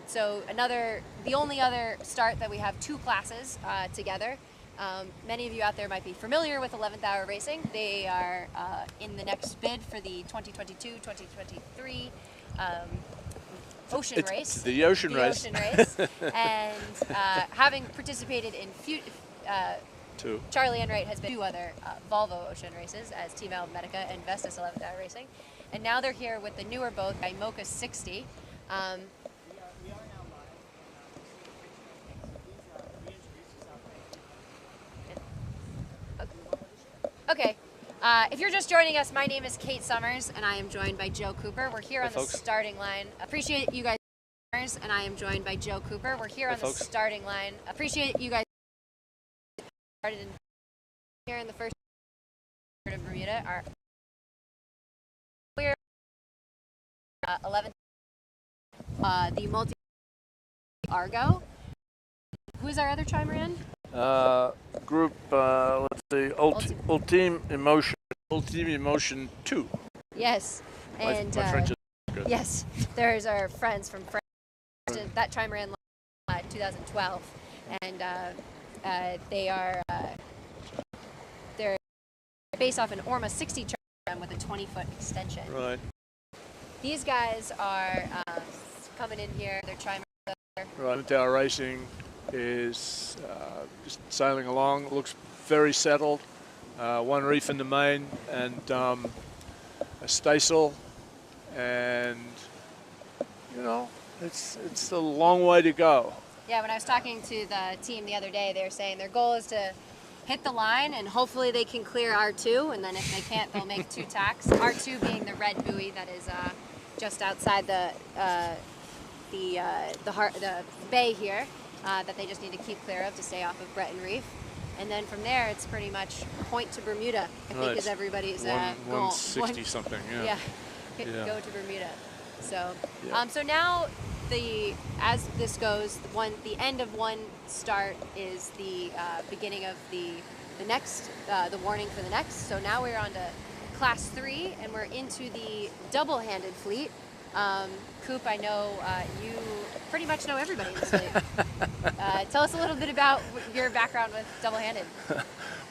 So the only other start that we have two classes together. Many of you out there might be familiar with 11th Hour Racing. They are in the next bid for the 2022-2023 Ocean Race. The Ocean Race. And having participated in Charlie Enright has been two other Volvo Ocean races as Team Medica and Vestas 11th Hour Racing. And now they're here with the newer boat, IMOCA 60. Okay. If you're just joining us, my name is Kate Summers, and I am joined by Joe Cooper. We're here on the starting line. Appreciate you guys. And I am joined by Joe Cooper. We're here on the starting line. Appreciate you guys. Started here in the first of Bermuda. We're 11th. The multi Argo. Who's our other trimaran? Group, let's see, Ultime Emotion 2. Yes, and my French is good. Yes, there's our friends from France. That trimaran 2012, and they're based off an Orma 60 trimaran with a 20-foot extension. Right. These guys are coming in here. They're trimaran. Right. Tower Racing is just sailing along. It looks very settled. One reef in the main and a staysail, and you know it's a long way to go. Yeah, when I was talking to the team the other day, they were saying their goal is to hit the line and hopefully they can clear R2, and then if they can't, they'll make two tacks. R2 being the red buoy that is just outside the bay here. That they just need to keep clear of to stay off of Breton Reef. And then from there, it's pretty much point to Bermuda, I think is everybody's goal. 160 something, yeah. Yeah, go to Bermuda. So, so now, as this goes, the end of one start is the beginning of the next, the warning for the next. So now we're on to Class 3, and we're into the double-handed fleet. Coop, I know you pretty much know everybody in this fleet. Tell us a little bit about your background with double-handed.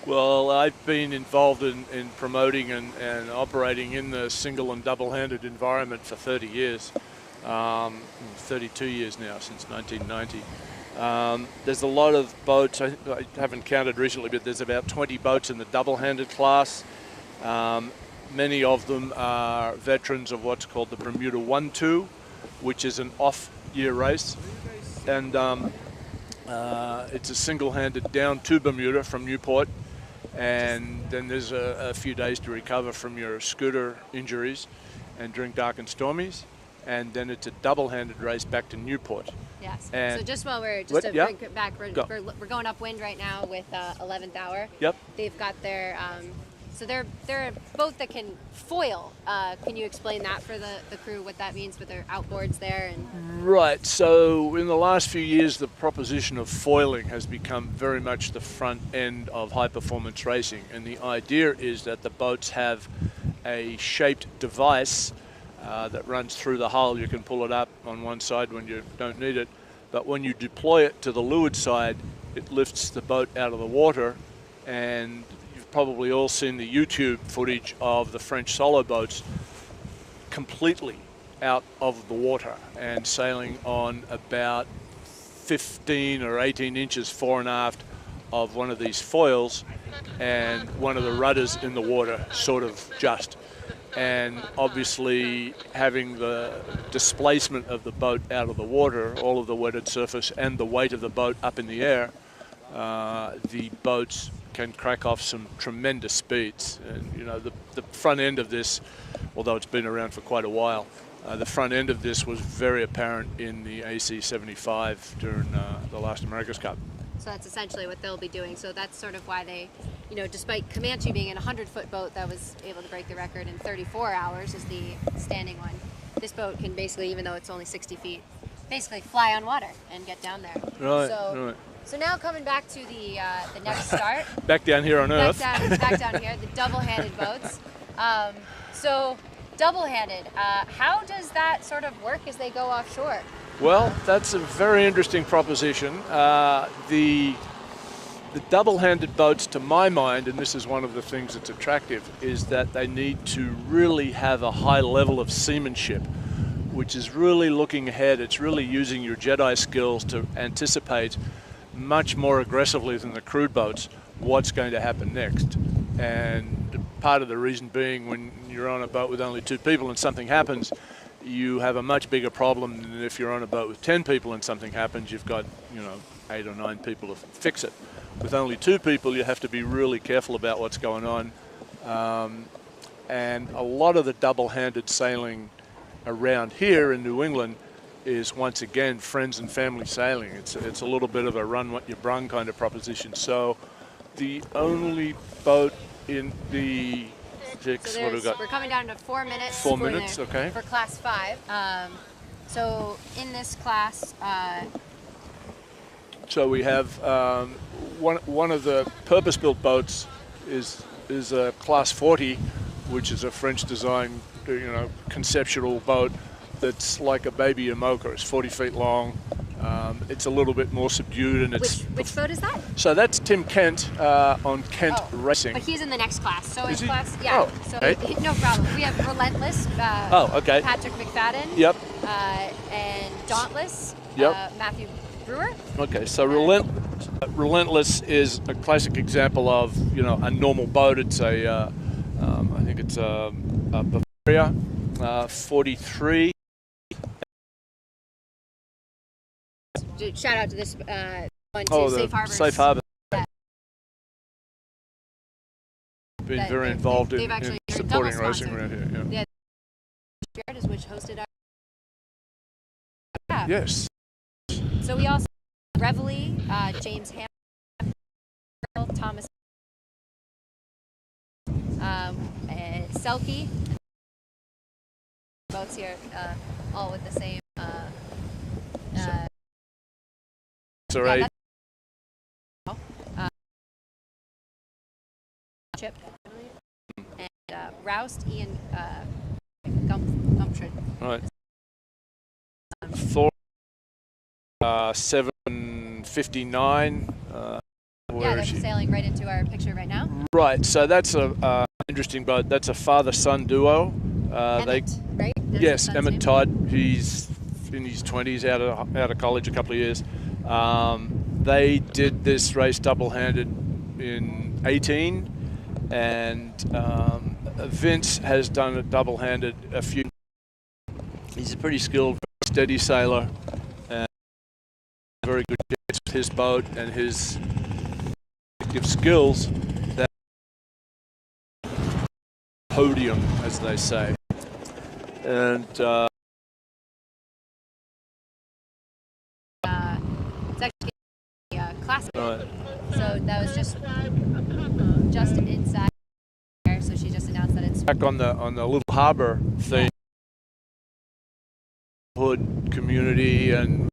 Well, I've been involved in promoting and operating in the single and double-handed environment for 30 years, 32 years now, since 1990. There's a lot of boats, I haven't counted recently, but there's about 20 boats in the double-handed class. Many of them are veterans of what's called the Bermuda 1-2, which is an off-year race. And it's a single-handed down to Bermuda from Newport. And then there's a few days to recover from your scooter injuries and during dark and stormies. And then it's a double-handed race back to Newport. Yes. And so just while we're bring it back, we're going upwind right now with 11th Hour. Yep. They've got their so they're a boat that can foil. Can you explain that for the crew, what that means with their outboards there? And right. So in the last few years, the proposition of foiling has become very much the front end of high-performance racing. And the idea is that the boats have a shaped device that runs through the hull. You can pull it up on one side when you don't need it. But when you deploy it to the leeward side, it lifts the boat out of the water. And you've probably all seen the YouTube footage of the French solo boats completely out of the water and sailing on about 15 or 18 inches fore and aft of one of these foils, and one of the rudders in the water sort of just. And obviously having the displacement of the boat out of the water, all of the wetted surface and the weight of the boat up in the air, the boats can crack off some tremendous speeds. And you know, the front end of this, although it's been around for quite a while, the front end of this was very apparent in the AC-75 during the last America's Cup. So that's essentially what they'll be doing. So that's sort of why they, you know, despite Comanche being an 100-foot boat that was able to break the record in 34 hours is the standing one, this boat can basically, even though it's only 60 feet, basically fly on water and get down there. Right, So now coming back to the next start. Back down here on Earth. Back down here, the double-handed boats. So double-handed, how does that sort of work as they go offshore? Well, that's a very interesting proposition. The double-handed boats, to my mind, and this is one of the things that's attractive, is that they need to really have a high level of seamanship, which is really looking ahead. It's really using your Jedi skills to anticipate much more aggressively than the crewed boats what's going to happen next. And part of the reason being, when you're on a boat with only 2 people and something happens, you have a much bigger problem than if you're on a boat with 10 people and something happens. You've got, 8 or 9 people to fix it. With only 2 people, you have to be really careful about what's going on. And a lot of the double-handed sailing around here in New England is, once again, friends and family sailing. It's a little bit of a run what you brung kind of proposition. So the only boat in the six, so what do we got? we're coming down to 4 minutes. 4 minutes, okay. For class 5. So in this class, so we have one of the purpose-built boats is a Class 40, which is a French-designed, conceptual boat that's like a baby Imoca. It's 40 feet long. It's a little bit more subdued, and it's which boat is that? So that's Tim Kent on Kent Racing. But he's in the next class. So is in he? class, yeah. Oh, so okay. No problem. We have Relentless. Okay. Patrick McFadden. Yep. And Dauntless. Yep. Matthew Brewer. Okay, so Relentless is a classic example of a normal boat. It's a I think it's a Bavaria 43. Shout out to this one to Oh, Safe Harbor. Safe Harbor. Yeah. Been very involved they've in actually supporting double racing sponsored. around here. Yeah. Which hosted our. Yeah. Yes. So we also have Reveille, James Hamilton, Thomas, and Selkie. Boats here, all with the same. So right. Chip and Roust, Ian Gumption. Right. Thor 759. Yeah, they're sailing right into our picture right now. Right. So that's a interesting boat. That's a father-son duo. Emmett, right? That's yes, his son's Emmett name? Todd. He's in his 20s, out of college a couple of years. They did this race double-handed in 18, and Vince has done it double-handed a few. He's a pretty skilled, steady sailor, and very good chance with his boat and his skills. That podium, as they say, and. It's actually a classic. Right. So that was just inside there. So she just announced that it's Back on the little harbor thing, Hood community, and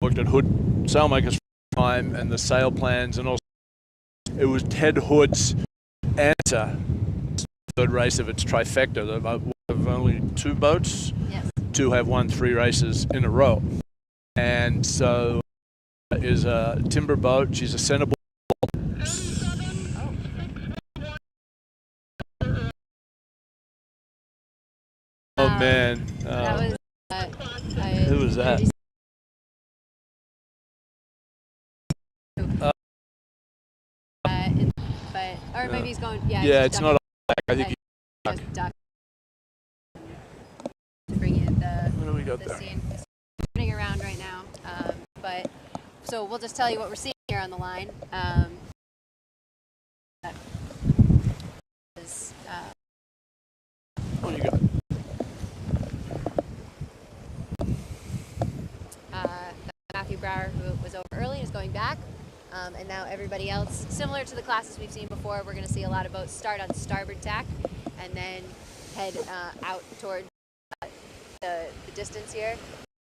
worked at Hood Sailmakers for a time, and the sail plans, and also it was Ted Hood's answer, third race of its trifecta. Of only 2 boats to have won 3 races in a row, and so. Is a timber boat. She's a centerboard. Oh man! that was Who was that? Or maybe he's going. Yeah. Yeah, it's not a black. I think he's just duck to bring in the. What do we got the there? scene. It's running around right now, but. So we'll just tell you what we're seeing here on the line. What do you got? Matthew Brower, who was over early, is going back. And now everybody else, similar to the classes we've seen before, we're going to see a lot of boats start on starboard tack and then head out toward the distance here. It'll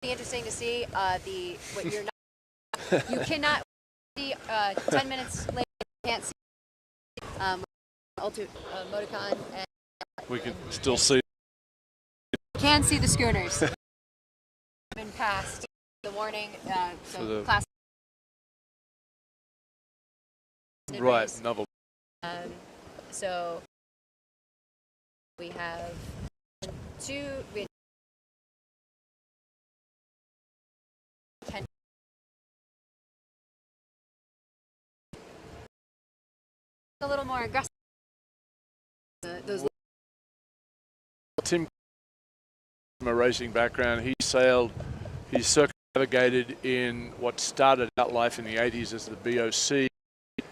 be interesting to see what you're not. You cannot see 10 minutes later. You can't see Moticon, and We can still see. you can see the schooners. Been passed. the warning. For So the- class. Right, novel. So we have two. We had 10. A little more aggressive. Those. Tim, from a racing background, he circumnavigated in what started out life in the 80s as the BOC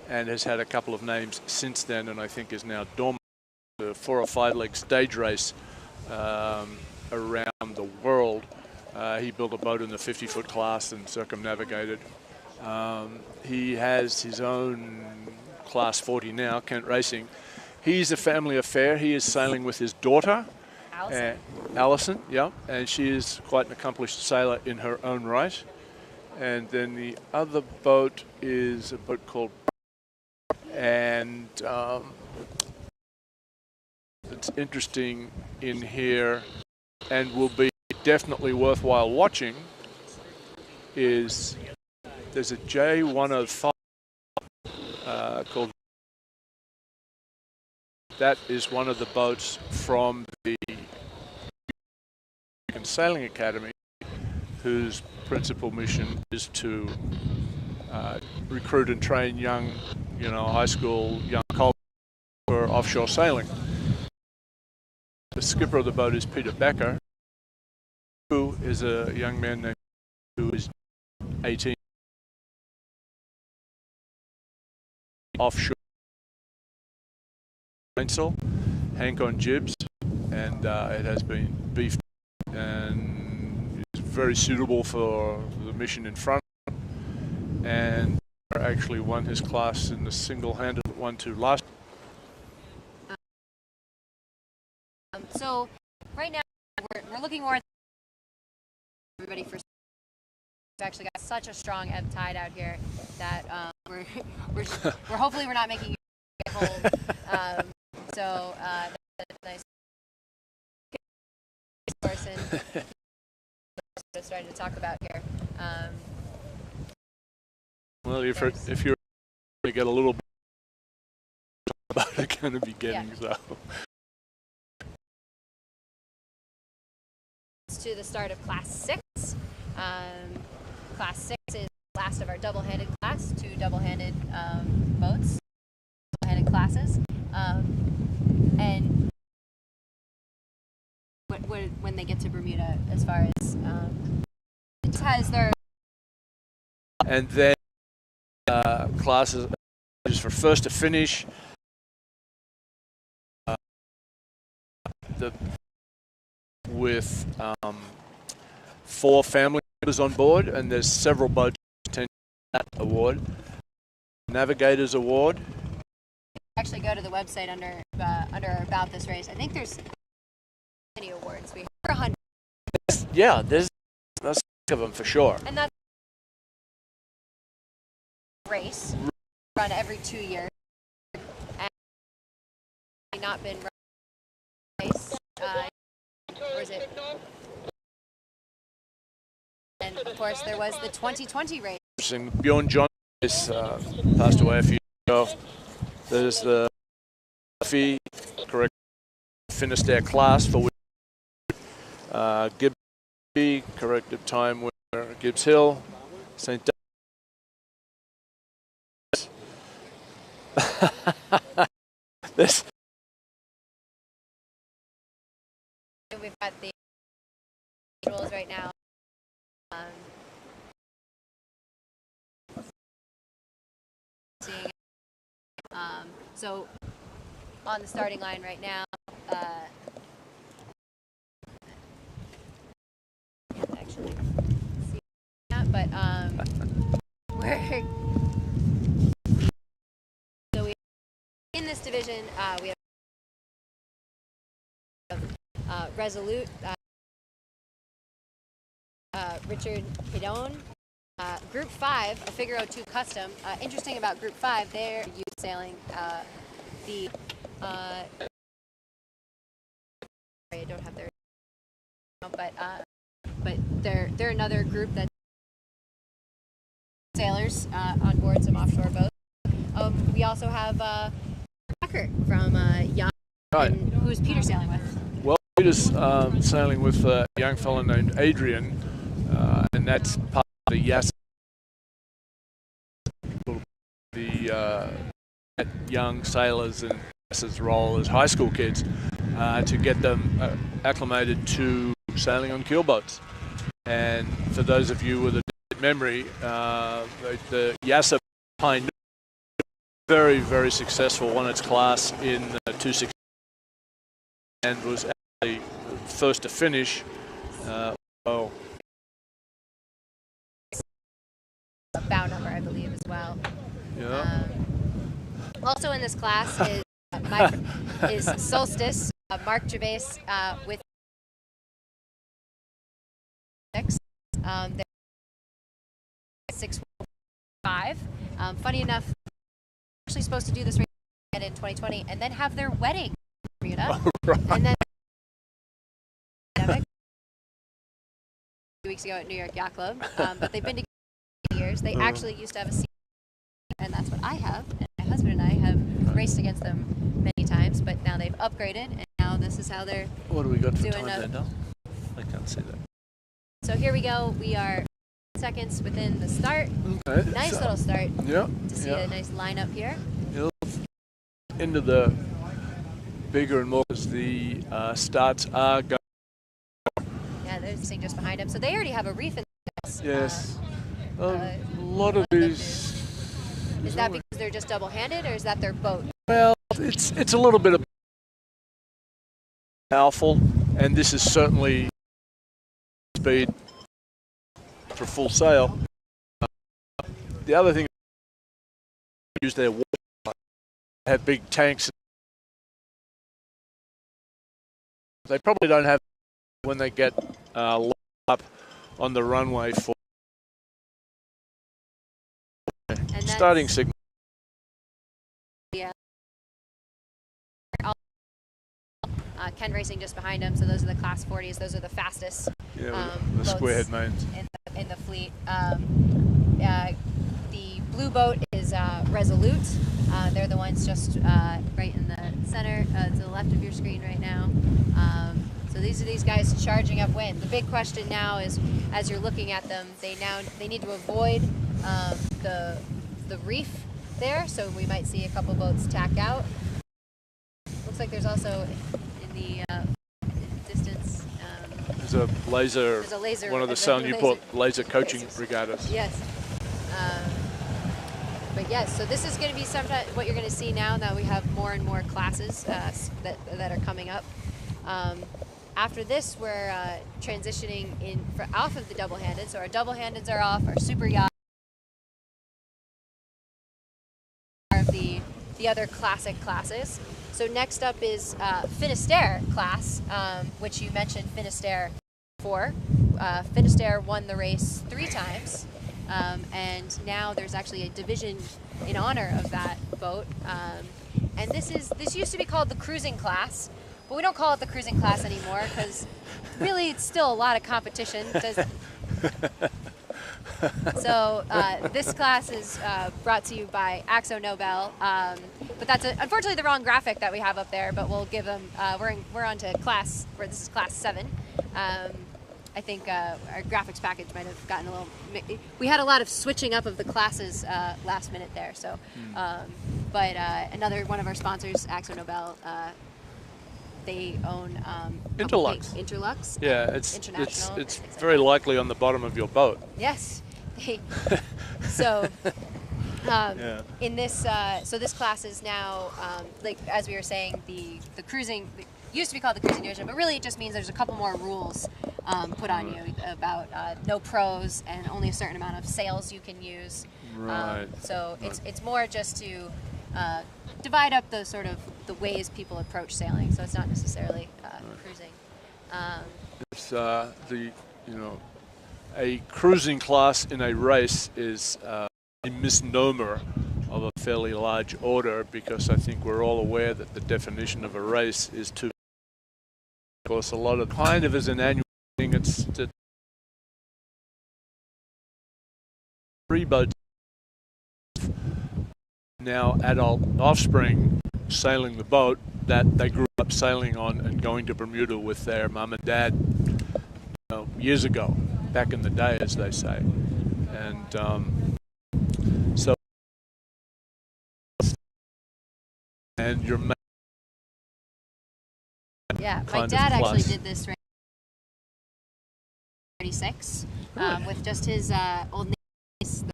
and has had a couple of names since then, and I think is now dormant. A 4 or 5 leg stage race around the world. He built a boat in the 50-foot class and circumnavigated. He has his own Class 40 now, Kent Racing. He's a family affair. He is sailing with his daughter, Alison, yeah, and she is quite an accomplished sailor in her own right. And then the other boat is a boat called, and it's interesting in here and will be definitely worthwhile watching is there's a J105 called, that is one of the boats from the American Sailing Academy, whose principal mission is to recruit and train young, high school young colleagues for offshore sailing. The skipper of the boat is Peter Becker, who is a young man named who is 18 offshore. Mainsail, Hank on jibs, and it has been beefed and is very suitable for the mission in front. And actually won his class in the single-handed 1-2 last. So right now we're looking more at everybody for. We've actually got such a strong ebb tide out here that we're hopefully we're not making you get home. So that's a nice person starting to talk about here. Well, if you're to get a little bit about it, going to be getting so. To the start of Class 6. Class 6 is the last of our double-handed class, 2 double-handed boats, double-handed classes. And when they get to Bermuda, as far as it has their. And then classes for first to finish. With 4 family members on board, and there's several boats attending that award. Navigators Award. Actually, go to the website under about this race. I think there's many awards. We have 100. Yeah, there's of them for sure. And that's a race run every 2 years, and not been run race. Or is it? And of course, there was the 2020 race. Bjorn John passed away a few years ago. There's the Fee, correct, Finisterre class for which Gibbs, corrective time winner Gibbs Hill, St. This. We've got the rules right now. So on the starting line right now, can't actually see that, but we're so we in this division we have Resolute, Richard Pidone. Group 5, a Figaro 2 Custom. Interesting about Group 5, they're used sailing I don't have their, but they're another group that sailors on board some offshore boats. We also have Tucker from Young, Right. who's Peter sailing with? Well, Peter's sailing with a young fellow named Adrian, and that's part of the YAS. The young sailors and YAS's role as high school kids to get them acclimated to sailing on keelboats. And for those of you with a memory, the YASA Pioneer, very, very successful, won its class in 260 and was actually first to finish. Well, Bow number, I believe, as well. yeah. Also in this class is Solstice, Mark Gervais with 6. They're 6.5. Funny enough, actually supposed to do this race in 2020 and then have their wedding in Bermuda. Right. And then a few weeks ago at New York Yacht Club. But they've been together for years. They actually used to have a seat, and that's what I have. And my husband and I have raced against them many times, but now they've upgraded, and now this is how they're What do we got for doing time there, Del? I can't see that. So here we go. We are seconds within the start. Okay. Nice little start Yeah. to see a nice lineup here. Into the bigger and more as the starts are going. Yeah, they're sitting just behind him. So they already have a reef in the house. Yes. A lot of these. Is that because they're just double-handed, or is that their boat? Well, it's a little bit of powerful, and this is certainly speed for full sail. The other thing, use their water, have big tanks. They probably don't have when they get up on the runway for starting signal. Yeah. Ken racing just behind him, so those are the class 40s. Those are the fastest. Yeah, the squarehead mains in the fleet. The blue boat is Resolute. They're the ones just right in the center to the left of your screen right now. So these are these guys charging up wind. The big question now is, as you're looking at them, they need to avoid the reef there. So we might see a couple boats tack out. Looks like there's also in the distance. There's a laser. One of the Sal Newport laser coaching lasers. regattas. Yes. But yes, so this is going to be what you're going to see now that we have more and more classes that are coming up. After this, we're transitioning off of the double-handed. So our double-handeds are off, our super yacht are of the other classic classes. So next up is Finisterre class, which you mentioned Finisterre before. Finisterre won the race 3 times. And now there's actually a division in honor of that boat. And this used to be called the cruising class, but we don't call it the cruising class anymore because really it's still a lot of competition. So this class is brought to you by Akzo Nobel, but that's unfortunately the wrong graphic that we have up there. But we'll give them. We're on to class where this is class 7. I think our graphics package might have gotten a little. We had a lot of switching up of the classes last minute there. So, but another one of our sponsors, Akzo Nobel. They own Interlux. Interlux. Yeah, it's very likely on the bottom of your boat. Yes. So in this, so this class is now like as we were saying, the cruising used to be called the cruising division, but really it just means there's a couple more rules put on you about no pros and only a certain amount of sails you can use. Right. So it's more just to divide up the sort of the ways people approach sailing. So it's not necessarily cruising. It's a cruising class in a race is a misnomer of a fairly large order, because I think we're all aware that the definition of a race is to, of course, a lot of kind of as an annual thing. It's 3 boats now adult offspring sailing the boat that they grew up sailing on and going to Bermuda with their mum and dad, years ago, back in the day, as they say. And so, and your yeah, my dad actually did this right 36 with just his old niece.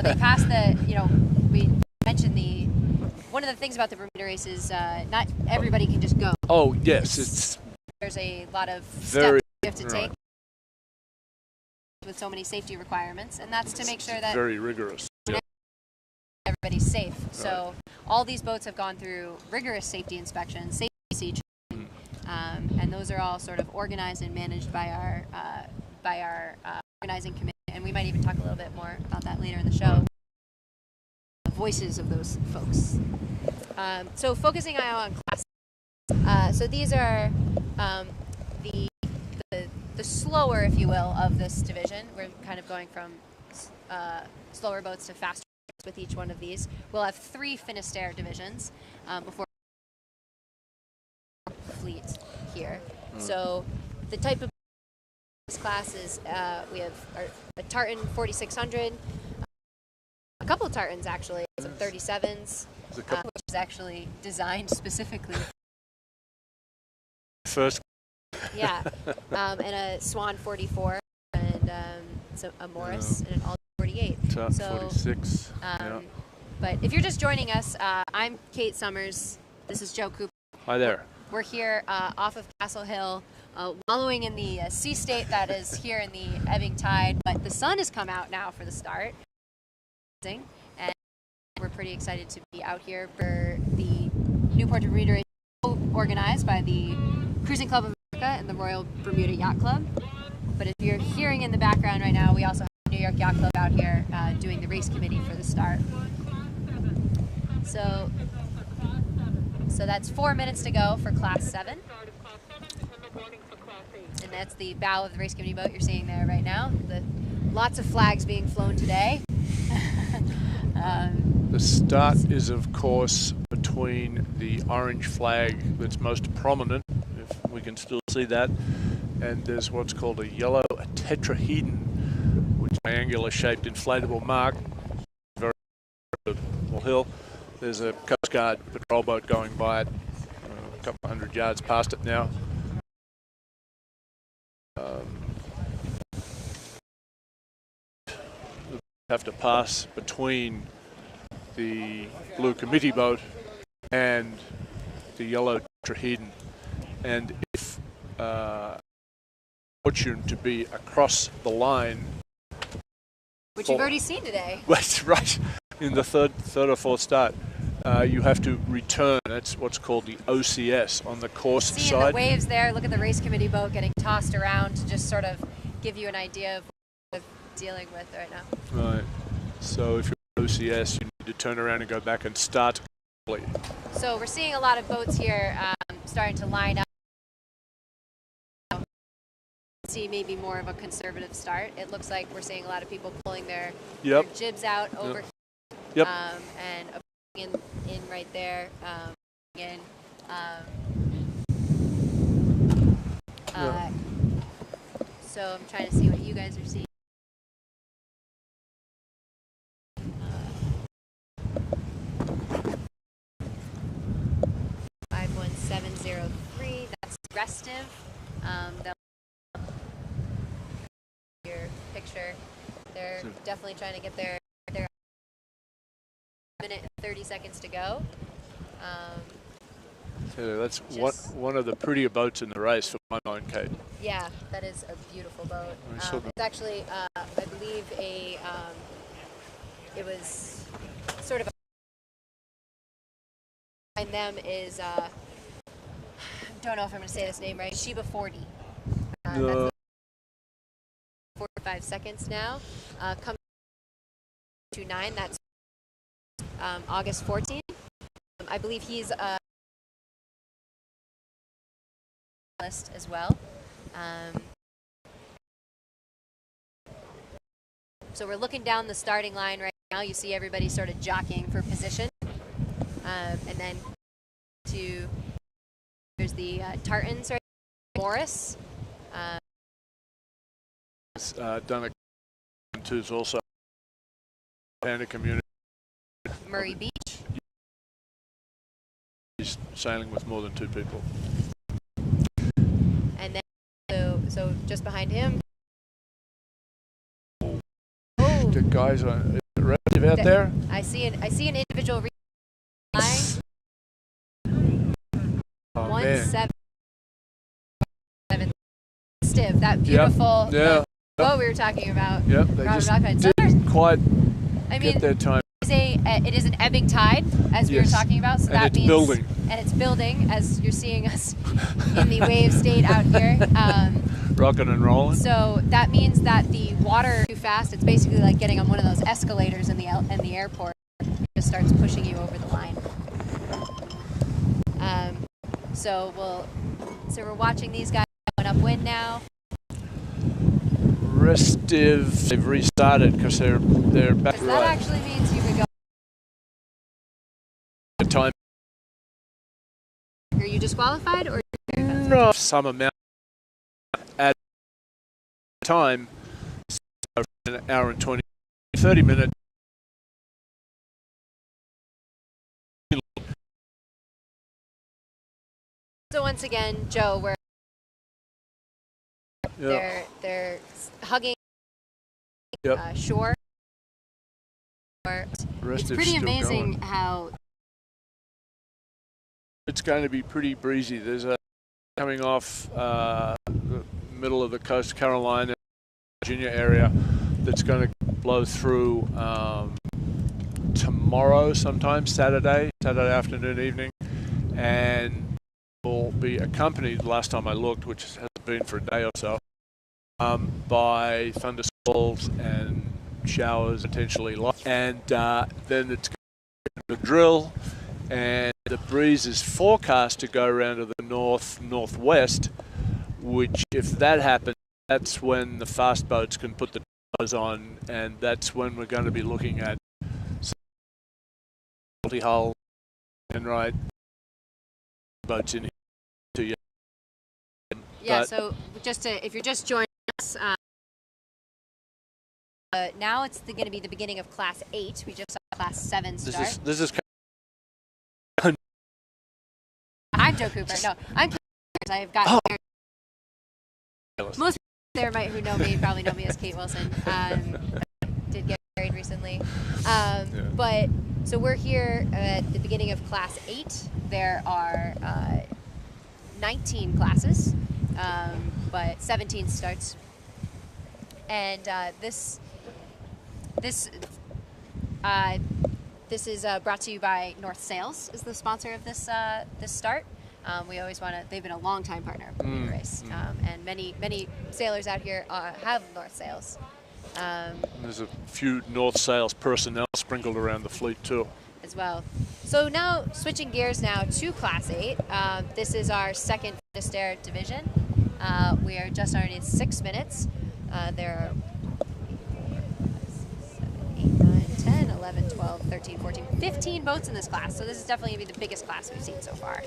They passed the, we mentioned one of the things about the Bermuda race is not everybody can just go. Oh, yes, there's a lot of steps you have to take with so many safety requirements, and that's to make sure that very rigorous. Yep. Everybody's safe. Right. So all these boats have gone through rigorous safety inspections, safety training, and those are all sort of organized and managed by our organizing committee. And we might even talk a little bit more about that later in the show. The voices of those folks. So focusing now on class. So these are the slower, if you will, of this division. We're kind of going from slower boats to faster boats with each one of these. We'll have 3 Finisterre divisions before fleet here. So the type of this class is we have a Tartan 4600, a couple of Tartans actually, some 37s, which is actually designed specifically. First. Yeah, and a Swan 44 and a Morris and an Alder 48. So 46. Yeah. But if you're just joining us, I'm Kate Summers. This is Joe Cooper. Hi there. We're here off of Castle Hill, wallowing in the sea state that is here in the ebbing tide. But the sun has come out now for the start, and we're pretty excited to be out here for the Newport to Bermuda race organized by the Cruising Club of America and the Royal Bermuda Yacht Club. But if you're hearing in the background right now, we also have the New York Yacht Club out here doing the race committee for the start. So that's 4 minutes to go for Class 7. And that's the bow of the race committee boat you're seeing there right now. Lots of flags being flown today. The start is, of course, between the orange flag that's most prominent, if we can still see that, and there's what's called a yellow tetrahedron, which is an triangular-shaped inflatable mark. Very good hill. There's a Coast Guard patrol boat going by it, a couple hundred yards past it now. Have to pass between the blue committee boat and the yellow tetrahedron, and if fortune to be across the line, which you've already seen today, right in the third or fourth start, you have to return. That's what's called the OCS on the course side. Seeing the waves there, look at the race committee boat getting tossed around to just sort of give you an idea of what we're dealing with right now. Right. So if you're OCS, you need to turn around and go back and start. So we're seeing a lot of boats here starting to line up. See maybe more of a conservative start. It looks like we're seeing a lot of people pulling their jibs out over here. And in right there. So I'm trying to see what you guys are seeing. 51703. That's restive. Your picture. They're definitely trying to get their minute and 30 seconds to go. So that's one of the prettier boats in the race for my mind, Kate. Yeah, that is a beautiful boat. It's actually, I believe, it was sort of behind them is, I don't know if I'm going to say this name right, Sheba 40. That's 45 seconds now. Coming to 9, that's August 14th. I believe he's list as well. So we're looking down the starting line right now you see everybody sort of jockeying for position. And then there's the tartans right there, Morris. Done a two's also Panda community. Murray Beach. He's sailing with more than 2 people. And then so just behind him. The guys are relative out there. I see an individual line. Oh, 1-7 Stiv, that beautiful boat we were talking about. Yep, they just didn't quite get their time. It is an ebbing tide, as we were talking about. So that means building. And it's building, as you're seeing us in the wave state out here. Rocking and rolling. So that means that the water is too fast. It's basically like getting on one of those escalators in the airport. It just starts pushing you over the line. So we're watching these guys going upwind now. Restive, they've restarted because they're back. Because that actually means you could go. The time. Are you disqualified or? No, some amount at time. So an hour and 30 minutes. So once again, Joe, they're hugging shore. It's pretty amazing how it's going to be pretty breezy. There's a coming off the middle of the coast, Carolina, Virginia area, that's going to blow through tomorrow, sometime Saturday afternoon, evening, and will be accompanied, last time I looked, which hasn't been for a day or so, by thunderstorms and showers, potentially light. And then it's going to drill, and the breeze is forecast to go around to the northwest, which, if that happens, that's when the fast boats can put the towers on, and that's when we're going to be looking at multi-hull and right boats in here to you. Yeah, so if you're just joining us, now it's going to be the beginning of Class 8. We just saw Class 7 start. This is I'm Joe Cooper. No, I'm Kate. I've got most people there who know me probably know me as Kate Wilson. Did get married recently. But so we're here at the beginning of Class 8. There are 19 classes, but 17 starts. And this is brought to you by North Sails, is the sponsor of this start. We always want to. They've been a long-time partner of the race, and many sailors out here have North Sails. There's a few North Sails personnel sprinkled around the fleet too, as well. So now switching gears now to Class 8. This is our second Finisterre division. We are just already 6 minutes. There are 7, 8, 9, 10, 11, 12, 13, 14, 15 boats in this class. So this is definitely going to be the biggest class we've seen so far.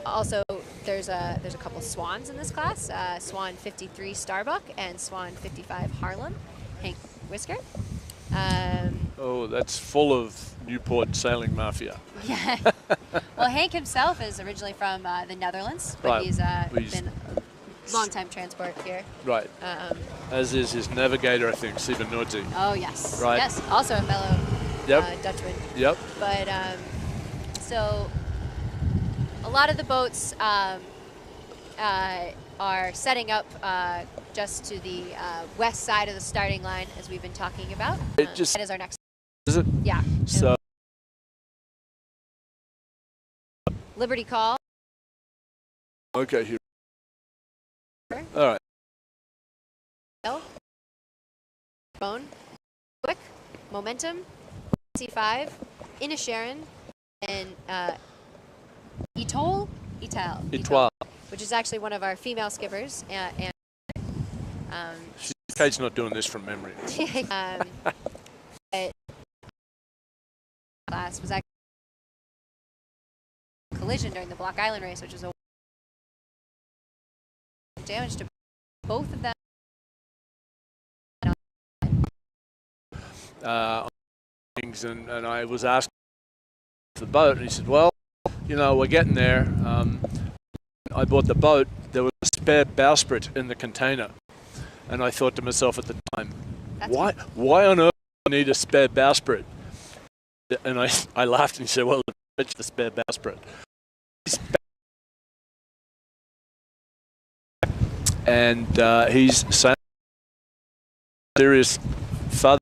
Also, there's a couple swans in this class. Swan 53 Starbuck and Swan 55 Harlem. Hank Whisker. that's full of Newport sailing mafia. Yeah. Well, Hank himself is originally from the Netherlands, but he's been a long-time transport here. Right. As is his navigator, I think, Steven Nordzi. Oh, yes. Right. Yes, also a fellow Dutchman. Yep. But so a lot of the boats are setting up just to the west side of the starting line, as we've been talking about. That is our next. Is it? Yeah. So. Liberty Call. Okay, here. All right. Phone. Quick. Momentum. C5. Inisharan. And Etoile, which is actually one of our female skippers. And she's Kate's not doing this from memory. But class was actually a collision during the Block Island race, which was a damage to both of them. And I was asked for the boat, and he said, well, you know, we're getting there. I bought the boat. There was a spare bowsprit in the container. And I thought to myself at the time, why on earth do I need a spare bowsprit? And I laughed, and he said, well, it's the spare bowsprit. And he's saying serious father.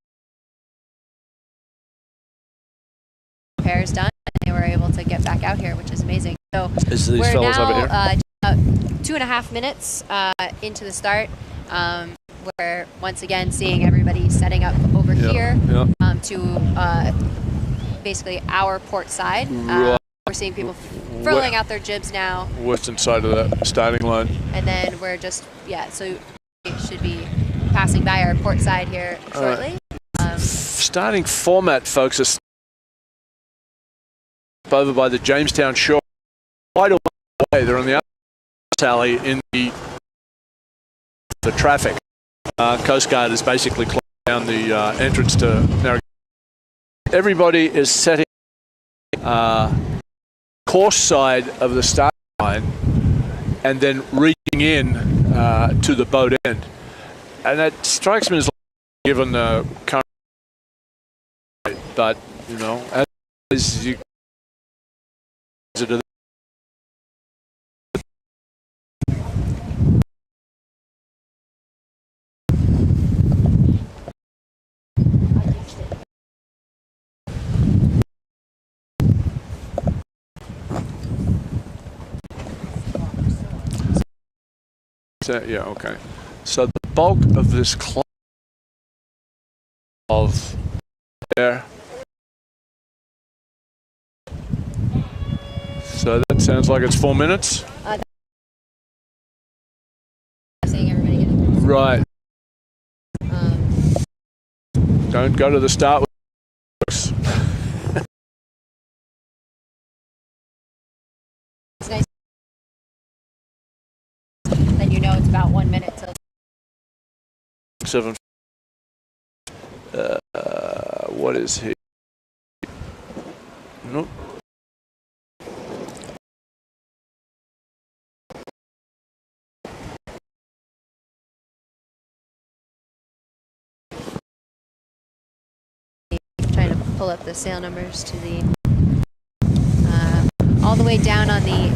Repairs done, and they were able to get back out here, which is amazing. So we're now 2.5 minutes into the start. We're once again seeing everybody setting up over here to basically our port side. We're seeing people furling out their jibs now. Western side of the starting line. And then we're just, so we should be passing by our port side here shortly. Starting format, folks, is over by the Jamestown shore. Quite a way. They're on the other alley in the traffic. Coast Guard is basically closing down the entrance to Narragansett. Everybody is setting course side of the start line and then reaching in to the boat end. And that strikes me as given the current, but you know, as you yeah, okay. So the bulk of this clump of there. So that sounds like it's 4 minutes. Seeing everybody getting right. Don't go to the start with it's nice. Then you know it's about 1 minute till 7. What is he? Nope. trying to pull up the sail numbers to the all the way down on the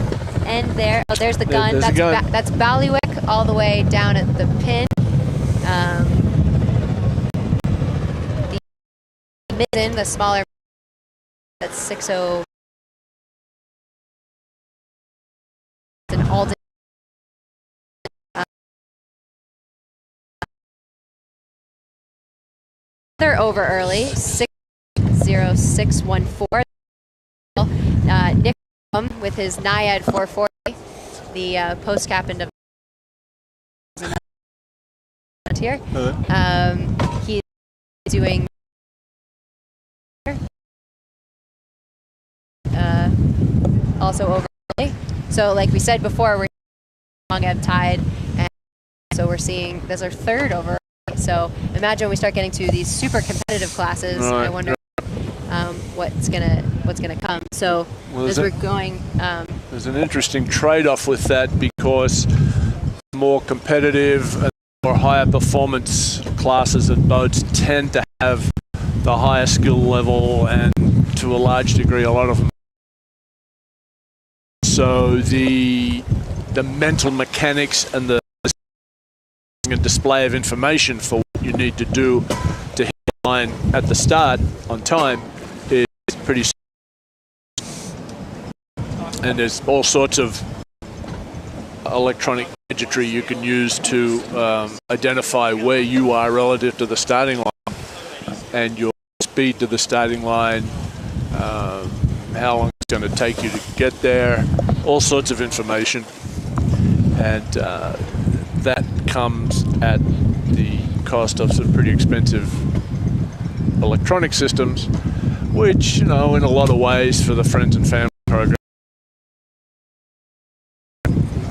end there. Oh, there's the gun. That's Ballywick all the way down at the pin. The mizzen, the smaller, that's 60. An Alden. They're over early. 60614. Nick with his Naiad 440, the post captain of here. He's doing also over early. So like we said before, we're long ebb tide, and so we're seeing there's our third over. So imagine when we start getting to these super competitive classes. I wonder what's gonna come. So as we're going, there's an interesting trade-off with that, because more competitive and more higher performance classes and boats tend to have the higher skill level, and to a large degree, a lot of them. So the mental mechanics and the display of information for what you need to do to hit the line at the start on time is pretty. And there's all sorts of electronic gadgetry you can use to identify where you are relative to the starting line and your speed to the starting line, how long it's going to take you to get there, all sorts of information. And that comes at the cost of some pretty expensive electronic systems, which, in a lot of ways for the friends and family program,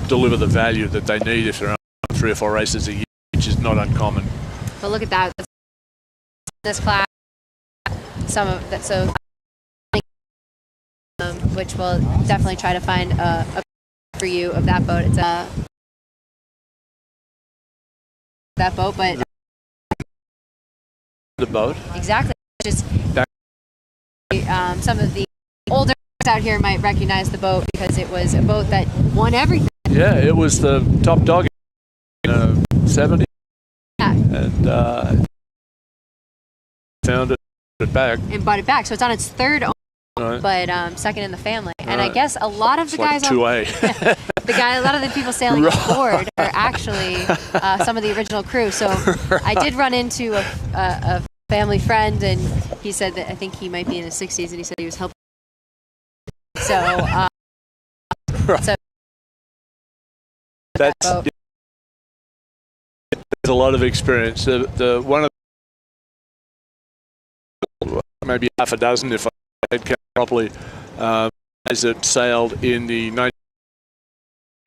deliver the value that they need if they're on 3 or 4 races a year, which is not uncommon. But look at that. This class, some of that, so which we'll definitely try to find a for you of that boat. It's that boat, but the boat exactly. Just some of the older out here might recognize the boat because it was a boat that won everything. Yeah, it was the top dog in the 70s. Yeah. And found it back. And bought it back. So it's on its third owner, Right. but second in the family. And Right. I guess a lot of the It's like guys 2A. a lot of the people sailing aboard are actually some of the original crew. So I did run into a family friend, and he said that I think he might be in his 60s, and he said he was helping. So, so that's boat. there's a lot of experience. The one of maybe half a dozen, if I had count properly, as it sailed in the 19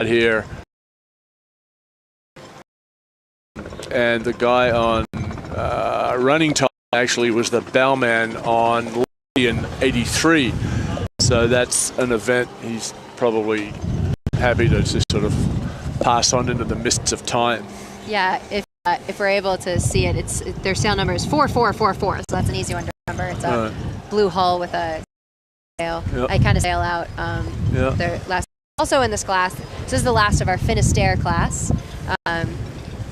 here, and the guy on running time actually was the bowman on in '83. So that's an event he's probably happy to just sort of pass on into the mists of time. Yeah, if we're able to see it, their sail number is 4444, so that's an easy one to remember. It's a blue hull with a sail. Yep. I kind of sail out their last. Also in this class, this is the last of our Finisterre class.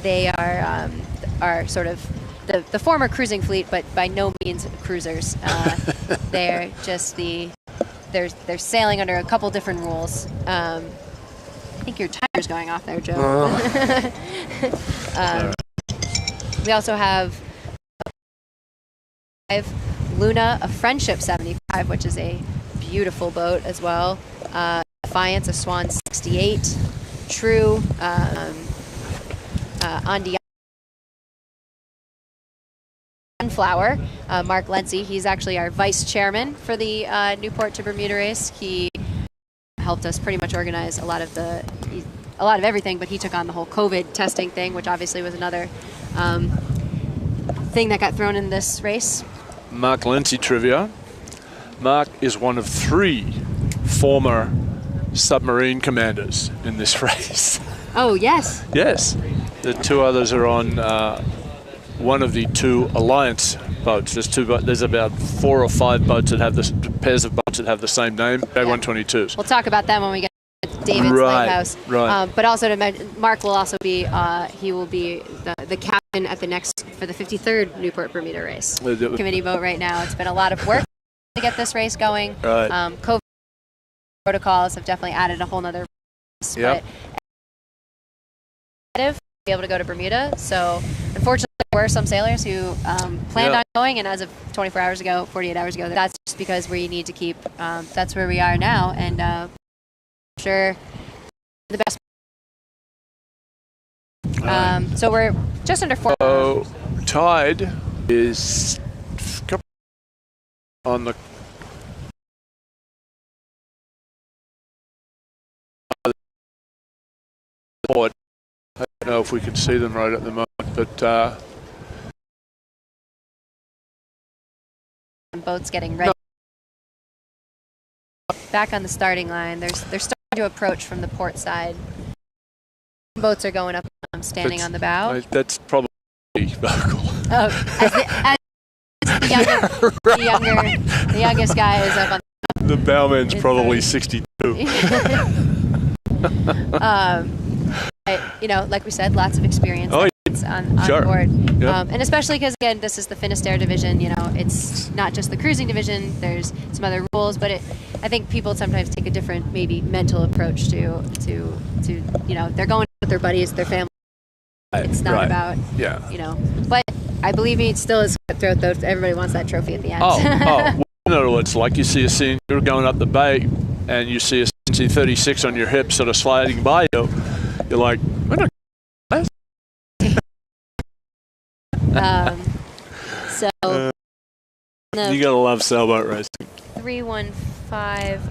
They are sort of the former cruising fleet, but by no means cruisers. They're just they're sailing under a couple different rules. I think your tire's going off there, Joe. We also have Luna, a Friendship 75, which is a beautiful boat as well. Defiance, a Swan 68. True, Andian Sunflower, Mark Lenzi. He's actually our vice chairman for the Newport to Bermuda race. He helped us pretty much organize a lot of everything, but he took on the whole COVID testing thing, which obviously was another thing that got thrown in this race. Mark Lenzi trivia. Mark is one of 3 former submarine commanders in this race. Oh, yes. Yes. The 2 others are on one of the 2 Alliance boats. There's about 4 or 5 boats that have pairs of boats that have the same name. A122s. We'll talk about them when we get to David's lighthouse. Right. But also to mention, Mark will also be he will be the captain at the next for the 53rd Newport Bermuda race. Committee vote right now. It's been a lot of work to get this race going. Right. COVID protocols have definitely added a whole nother race, Yep. but to be able to go to Bermuda. So unfortunately, there were some sailors who planned on going, and as of 24 hours ago, 48 hours ago, that's just because we need to keep. That's where we are now, and sure, the best. So we're just under 4. So tide is on the board. I don't know if we can see them right at the moment, but boats getting ready. Back on the starting line, they're starting to approach from the port side. Boats are going up, standing on the bow. That's probably vocal. Oh, as the youngest guy is up on The bowman's It's probably like- 62. Like we said, lots of experience Oh, on sure. board. Yep. And especially because, again, this is the Finisterre division. It's not just the cruising division. There's some other rules, but I think people sometimes take a different, maybe mental approach to they're going with their buddies, their family. It's not Right. about, Yeah. But I believe me, it still is cutthroat, though. Everybody wants that trophy at the end. Oh. Well, you know what it's like. You see a scene, you're going up the bay, and you see a C-36 on your hip sort of sliding by you. You're like, we're not So You gotta love sailboat racing. 315.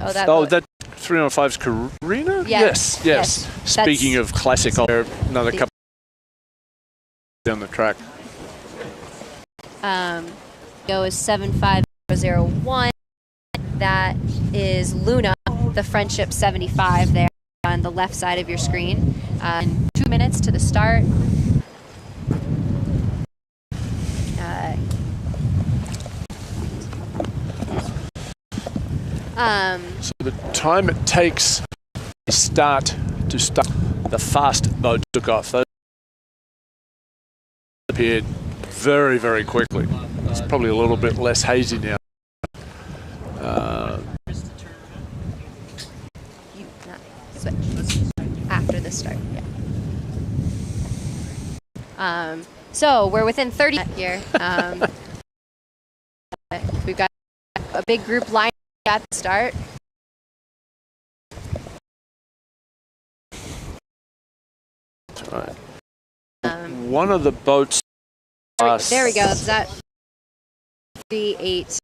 Oh, that 315's Carina? Yes. Yes. Speaking of classic, another couple down the track. Go is 75001. That is Luna, the Friendship 75 there on the left side of your screen. 2 minutes to the start. So the time it takes to start, the fast boat took off. Those appeared very, very quickly. It's probably a little bit less hazy now. Switch after the start. Yeah. So we're within 30 here. We've got a big group line at the start. That's right. One of the boats. There we go. Is that 38? Is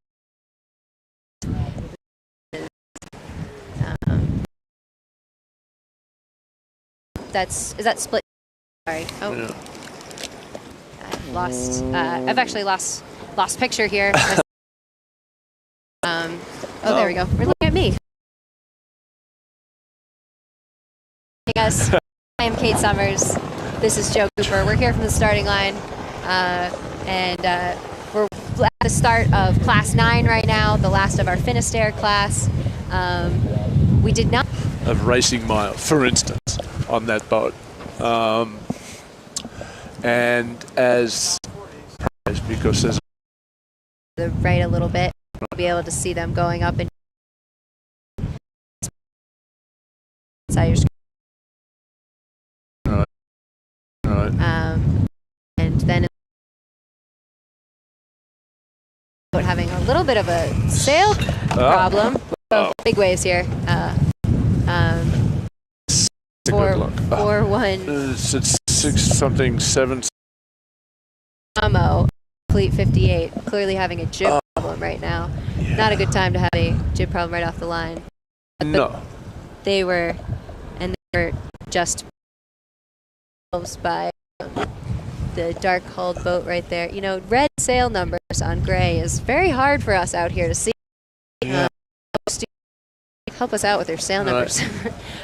that split? Sorry. Oh. Yeah. I've lost. I've actually lost picture here. Oh, there we go. We're looking at me. Hey guys, I am Kate Summers. This is Joe Cooper. We're here from the starting line, and we're at the start of Class 9 right now, the last of our Finisterre class. We did not Of Racing Mile, for instance, on that boat, and because there's the right a little bit, we'll be able to see them going up and inside your screen. And then having a little bit of a sail problem. So big waves here. good luck. 4-1. It's 6-7. Amo, Fleet 58, clearly having a jib problem right now. Yeah. Not a good time to have a jib problem right off the line. But No. They were just by the dark hulled boat right there. You know, red sail numbers on gray is very hard for us out here to see. Yeah. Help us out with their sail numbers.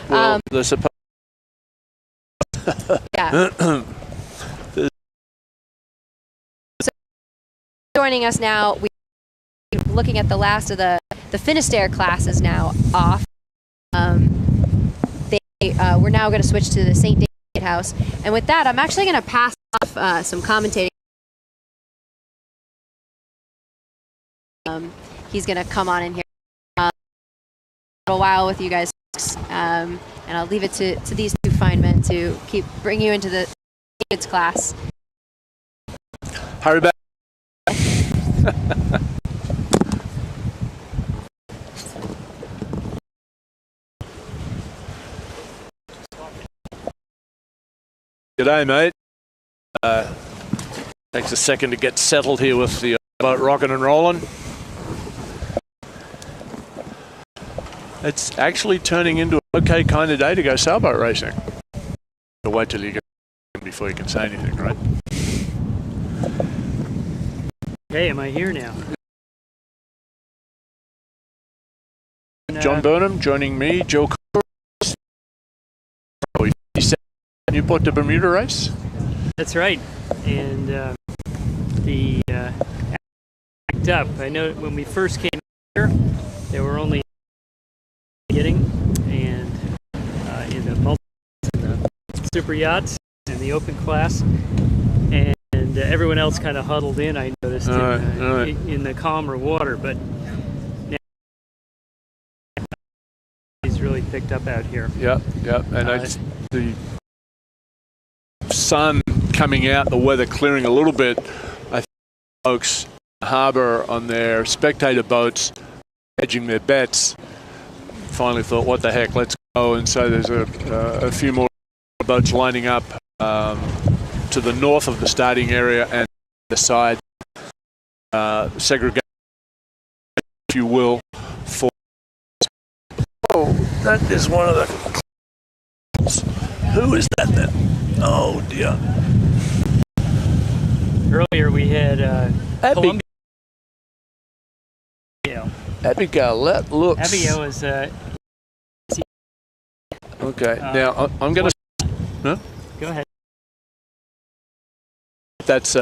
Well, they're supposed. Yeah. So joining us now, we're looking at the last of the Finisterre classes now off. We're now going to switch to the St. David House, and with that, I'm actually going to pass off some commentating. He's going to come on in here a little while with you guys, and I'll leave it to these two fine men to keep bring you into the kids class. Hurry back. G'day, mate. Takes a second to get settled here with the boat rocking and rolling. It's actually turning into an okay kind of day to go sailboat racing. But wait till you get before you can say anything, right? Hey, am I here now? John Burnham joining me, Joe Cooper. You bought the Bermuda race? That's right. And the act up. I know when we first came here, there were only getting and in the multi, in the super yachts, in the open class, and everyone else kind of huddled in. I noticed in the calmer water, but now he's really picked up out here. Yeah, and the sun coming out, the weather clearing a little bit. I think folks harbour on their spectator boats, hedging their bets, finally thought, what the heck, let's go. And so there's a few more boats lining up to the north of the starting area and the side, segregate, if you will, for. Oh, that is one of the. Who is that then? Oh dear. Earlier we had Columbia. Abigail, that looks. Abigail is. Okay, now I'm going to. No? Go ahead. That's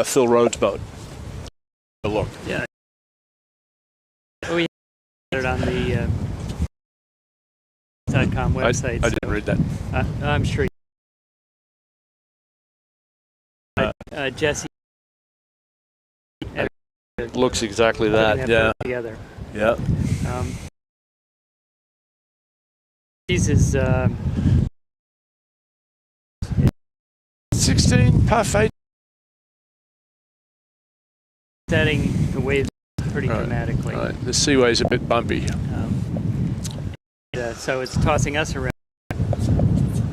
Phil Rhodes' boat. Look. Yeah. We had it on the .com website. I didn't read that. I'm sure. Jesse. Looks exactly that. Yeah. Together. Yeah. Is 16 parfait. Setting the waves pretty dramatically. Right. The seaway's a bit bumpy. So it's tossing us around.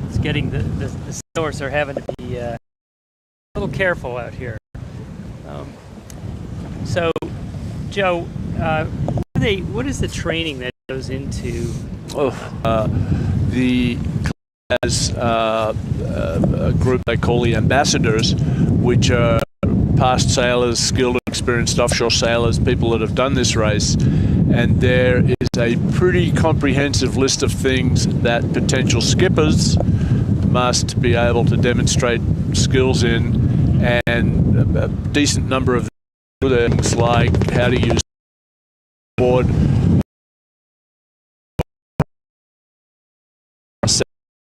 It's getting the sailors are having to be a little careful out here. So, Joe, what is the training that goes into? The has a group they call the ambassadors, which are past sailors, skilled and experienced offshore sailors, people that have done this race, and there is a pretty comprehensive list of things that potential skippers must be able to demonstrate skills in, and a decent number of things like how to use board,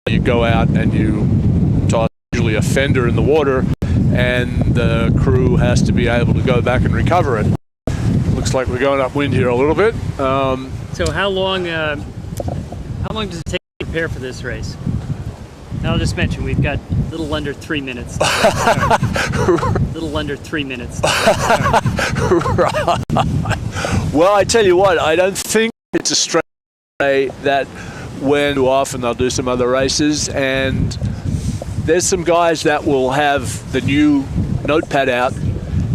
you go out and you toss usually a fender in the water, and the crew has to be able to go back and recover it. Looks like we're going upwind here a little bit. So how long does it take to prepare for this race? And I'll just mention we've got a little under 3 minutes. Little under 3 minutes. Right. Well, I tell you what, I don't think it's a straight way that when too often they'll do some other races, and there's some guys that will have the new notepad out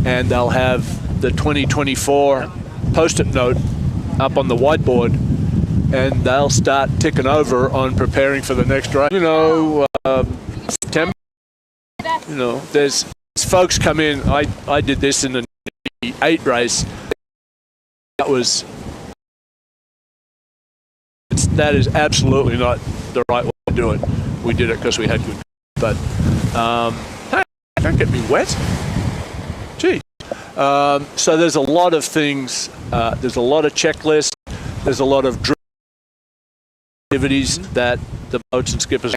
and they'll have the 2024 post-it note up on the whiteboard, and they'll start ticking over on preparing for the next race. September, there's folks come in. I did this in the 8 race. That is absolutely not the right way to do it. We did it because we had good, but hey, don't get me wet. Gee. So there's a lot of things. There's a lot of checklists. There's a lot of drill activities that the boats and skippers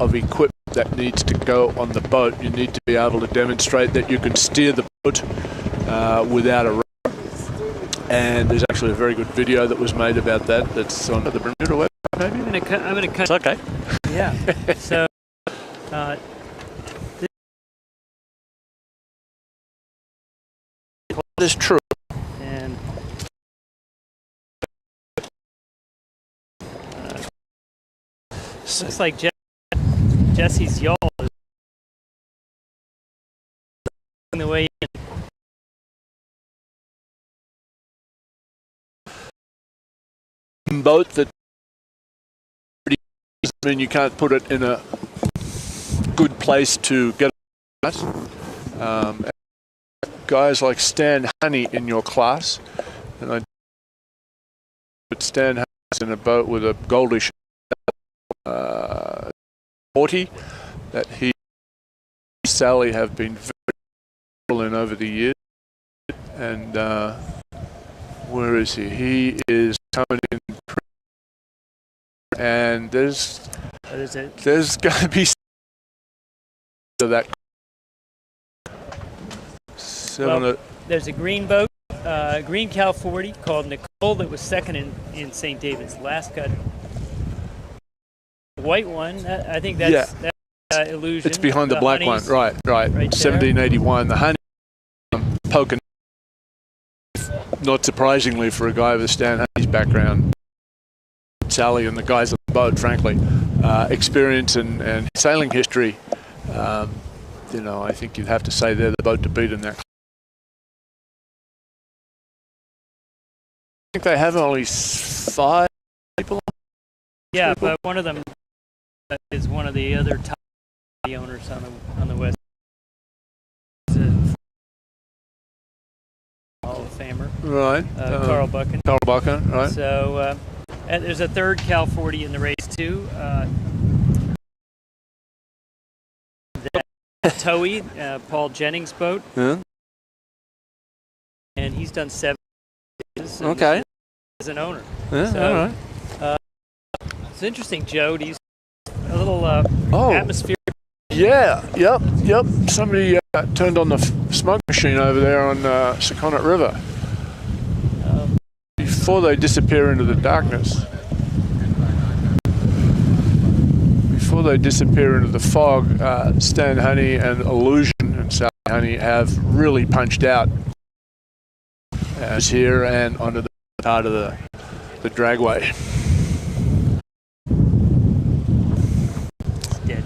of equipment that needs to go on the boat. You need to be able to demonstrate that you can steer the boat without a. And there's actually a very good video that was made about that. That's on the Bermuda website, maybe. I'm gonna cut. It's okay. Yeah. So. That is true. And looks like Jesse's yawl is on the way in. Boat that, I mean, you can't put it in a good place to get it. Guys like Stan Honey in your class, and I put Stan Honey in a boat with a goldish 40 that he and Sally have been very good in over the years. And where is he? He is coming in, and there's going to be that. Well, there's a green boat, green Cal 40 called Nicole that was second in St. David's. Last cut. White one, I think that's Illusion. It's behind the black one, right. 1781. The Honey poking. Not surprisingly for a guy with Stan Honey's background, Sally and the guys on the boat, frankly, experience and sailing history, You know, I think you'd have to say they're the boat to beat in that. I think they have only 5 people. Yeah, but one of them is one of the other top owners on the West. Hall of Famer. Right. Carl Buchan. Carl Buchan, right. So and there's a third Cal 40 in the race too. Towey, Paul Jennings' boat. Yeah. And he's done 7 races. Okay. As an owner. Yeah, So, all right. It's interesting, Joe. He's a little atmosphere. Yeah, yep. Somebody turned on the smoke machine over there on Saconnet River. Before they disappear into the darkness. Before they disappear into the fog, Stan Honey and Illusion and Sally Honey have really punched out as here and onto the part of the dragway. Dead.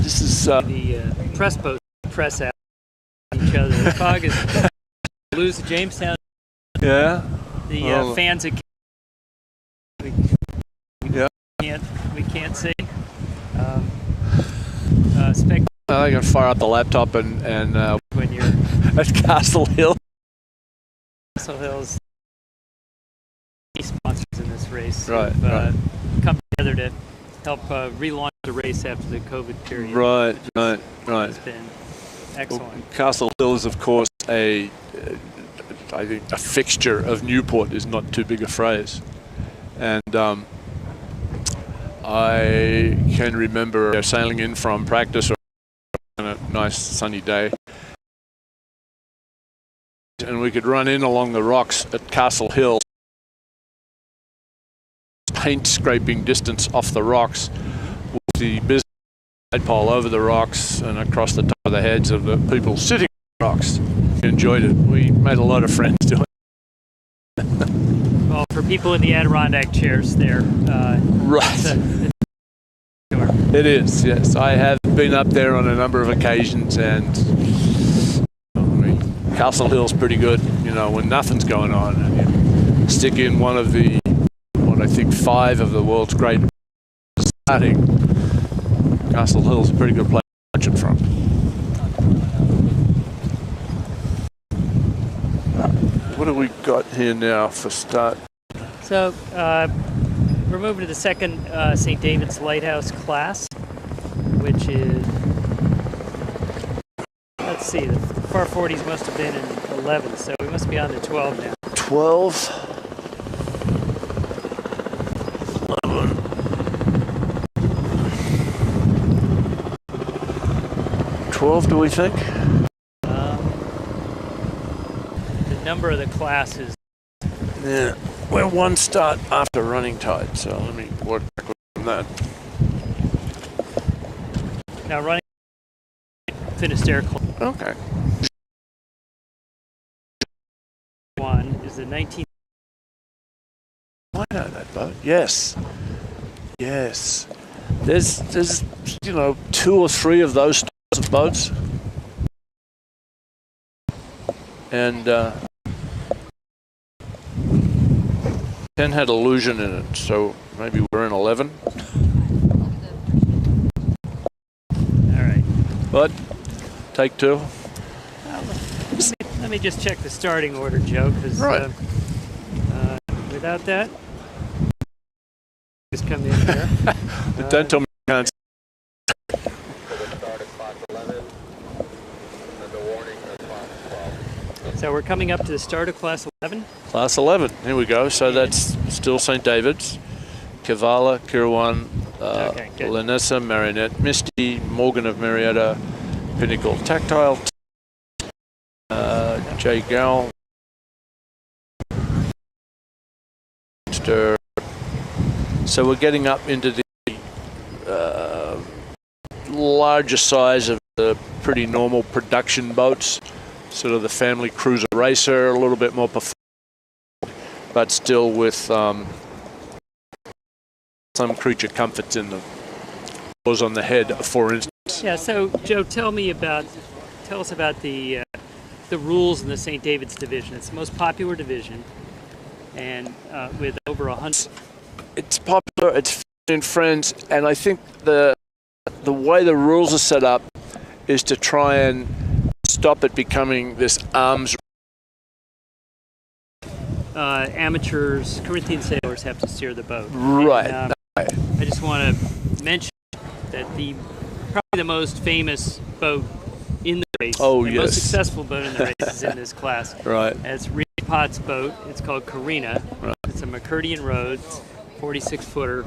This is The press boats press out each other. The fog is lose to Jamestown. yeah. The fans that Yeah. we can't see. I can fire up the laptop and When you're at Castle Hill. Castle Hills sponsors in this race, Right, have, come together to help relaunch the race after the COVID period. Right. It's been excellent. Castle Hill is, of course, I think a fixture of Newport is not too big a phrase. And I can remember sailing in from practice on a nice sunny day. And we could run in along the rocks at Castle Hill, paint scraping distance off the rocks with the business pole over the rocks and across the top of the heads of the people sitting on the rocks. We enjoyed it. We made a lot of friends doing it. Well, for people in the Adirondack chairs there, Right. It is, yes. I have been up there on a number of occasions, and I mean, Castle Hill's pretty good, you know, when nothing's going on. And you stick in one of the, what I think 5 of the world's great starting. Castle Hill's a pretty good place to watch it from. What have we got here now for start? So we're moving to the second St. David's Lighthouse class, which is, let's see, the far 40s must have been in 11, so we must be on to 12 now. 12. 11. 12, do we think? The number of the classes. Yeah. We're 1 start after running tide, so let me work backwards from that. Now running Finisterre Club Okay. 1 is the 19. I know that boat. Yes. Yes. There's you know 2 or 3 of those styles of boats, and 10 had Illusion in it, so maybe we're in 11. All right. But take 2. Let me just check the starting order, Joe, because Right. Without that, just come in here. But don't tell me you can't. So we're coming up to the start of class 11. Class 11. Here we go. So that's still St. David's. Kavala, Kirwan, Okay, good. Lanessa, Marinette, Misty, Morgan of Marietta, Pinnacle Tactile, J. Gal, so we're getting up into the larger size of the pretty normal production boats, sort of the family cruiser racer, a little bit more performance, but still with some creature comforts in them. was on the head, for instance. Yeah. So, Joe, tell us about the rules in the St. David's division. It's the most popular division, and with over 100. It's popular. It's in friends, and I think the way the rules are set up is to try and stop it becoming this arms. Amateurs, Corinthian sailors have to steer the boat. Right. And, I just want to mention that probably the most famous boat in the race, the most successful boat in the race is in this class. Right. It's Reed Potts' boat. It's called Carina. Right. It's a McCurdy Rhodes 46-footer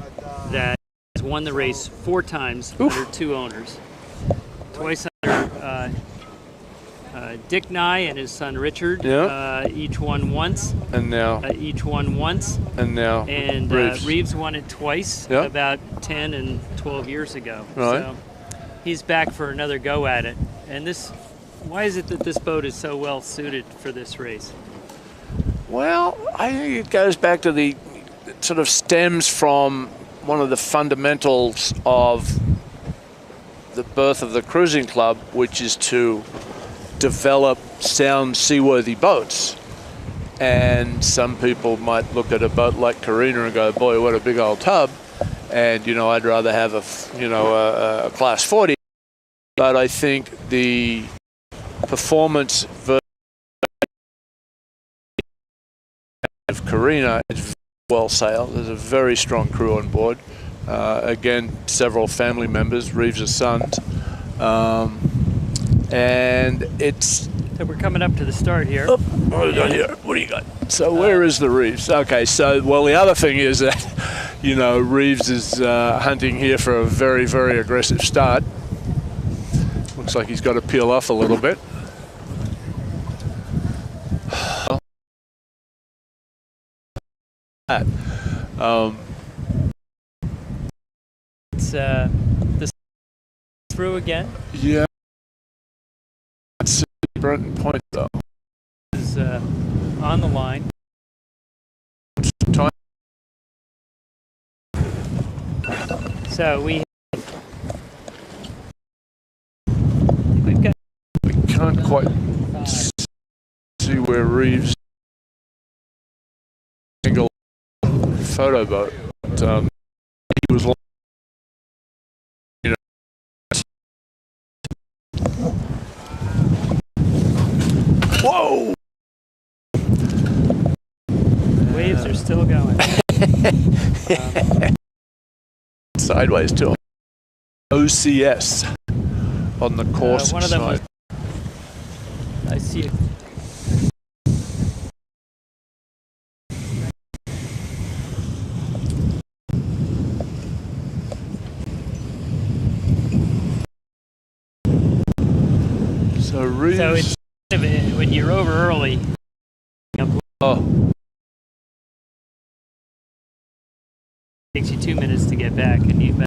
that has won the race 4 times under 2 owners. Twice under Dick Nye and his son Richard. Yeah. Each won once. And now. Each won once. And now. And Reeves won it twice, yeah, about 10 and 12 years ago. Right. So he's back for another go at it. And why is it that this boat is so well suited for this race? Well, I think it goes back to it sort of stems from one of the fundamentals of the birth of the cruising club, which is to develop sound seaworthy boats. And some people might look at a boat like Carina and go, boy, what a big old tub. And, I'd rather have a class 40. But I think the performance version of Carina is very well sailed. There's a very strong crew on board. Again, several family members, Reeves' sons. And it's... So we're coming up to the start here. Oh, what do we got here? What do you got? So where is the Reeves? Okay, so, the other thing is that, Reeves is hunting here for a very, very aggressive start. Looks like he's got to peel off a little bit. It's the through again. Yeah. It's Brenton Point, though. Is on the line. Time. So we've got. We can't quite see where Reeves single photo boat. But, he was. Whoa! Waves are still going. Sideways to OCS on the course one of them side. I see it. So Reeves. So it's when you're over early. Oh. Takes you 2 minutes to get back, and you've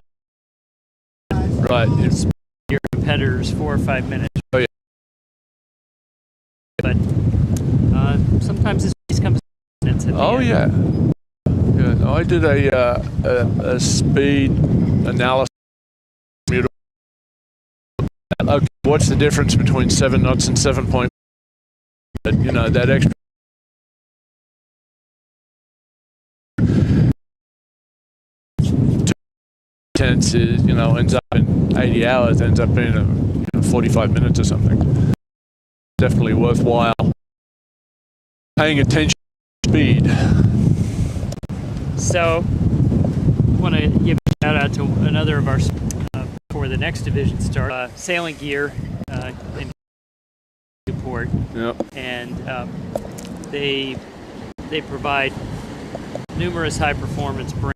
Right. It's your competitors 4 or 5 minutes. Oh, yeah. But sometimes this race comes minutes at the end. yeah. Yeah. No, I did a speed analysis. Okay, what's the difference between 7 knots and 7 point? That extra. Tense is, ends up in 80 hours, ends up in 45 minutes or something. Definitely worthwhile paying attention to speed. So, I want to give a shout out to another of our for the next division start, Sailing Gear in Newport. Yep. And they provide numerous high performance brands.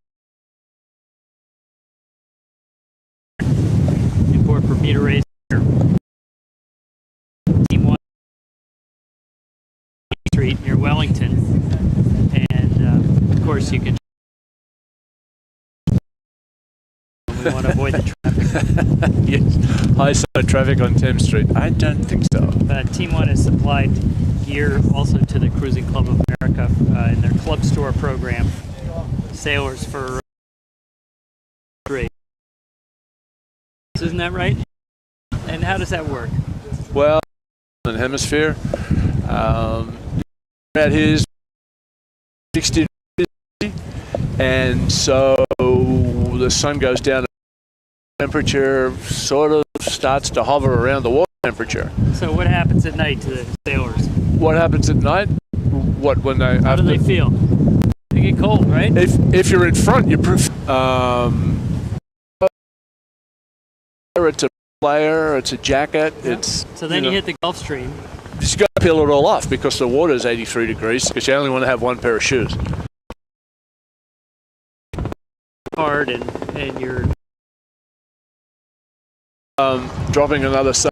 Newport Bermuda Racer, Team 1 Street near Wellington, and of course you can. We want to avoid the traffic. Yes, high side traffic on Thames Street. I don't think so. But Team 1 has supplied gear also to the Cruising Club of America in their club store program. Sailors for isn't that right? And how does that work? Well, in the hemisphere, at his 60 degrees, and so the sun goes down, temperature sort of starts to hover around the water temperature. So what happens at night to the sailors? What happens at night? What when they? How do they feel? They get cold, right? If you're in front, you're proof. It's a layer, it's a jacket. It's so then you hit the Gulf Stream. You just got to peel it all off because the water is 83 degrees. Because you only want to have one pair of shoes. Hard and you're dropping another sail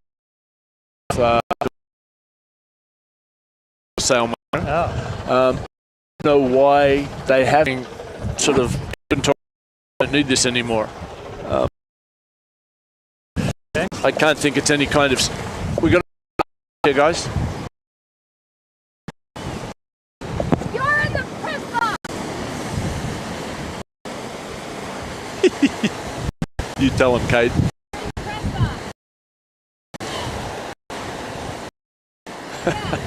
miner. oh. Know why they having sort of inventory. Don't need this anymore. Okay. I can't think it's any kind of. We got here, guys. You're in the press box. You tell him, Kate.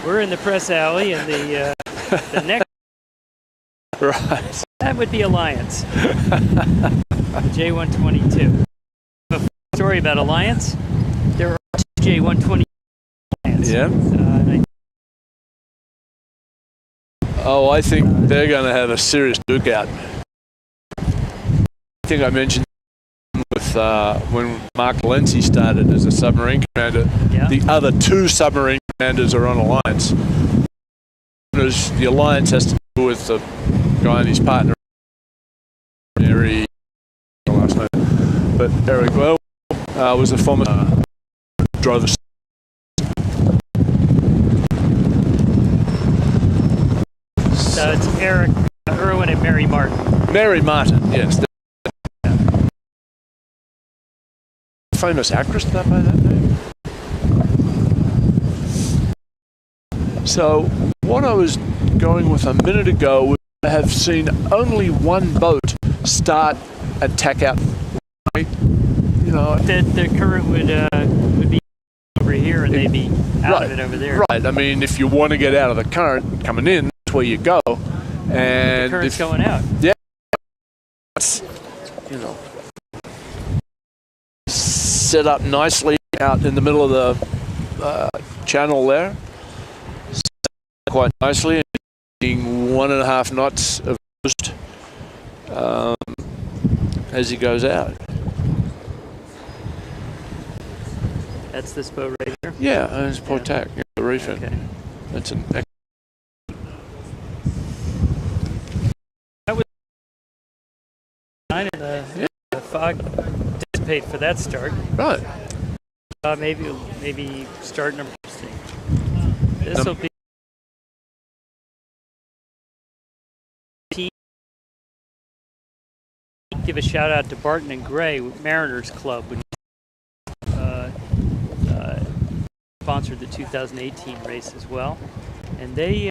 We're in the press alley, and the next Right. that would be Alliance. J122. A story about Alliance. There are two J120 Alliance. Yeah. I think they're going to have a serious duke out. I think I mentioned with when Mark Lenzi started as a submarine commander, the other two submarine commanders are on Alliance. The Alliance has to do with the guy and his partner, Eric, last name, but Eric Well was a former drover. So it's Eric Irwin and Mary Martin. Mary Martin, yes. Famous actress by that name. So what I was going with a minute ago was I have seen only one boat start and tack out. You know, The current would be over here, and they'd be out of it over there. Right. I mean, if you want to get out of the current coming in, that's where you go. And The current's going out. Yeah. You know, set up nicely out in the middle of the channel there. Quite nicely, getting 1.5 knots of boost as he goes out. That's this boat right here. Yeah, and it's Portac, the reefing. Okay. That's an. That was the fog dissipate for that start. Right. Maybe start number 16. This will be. Give a shout out to Barton and Gray Mariners Club, which sponsored the 2018 race as well, and they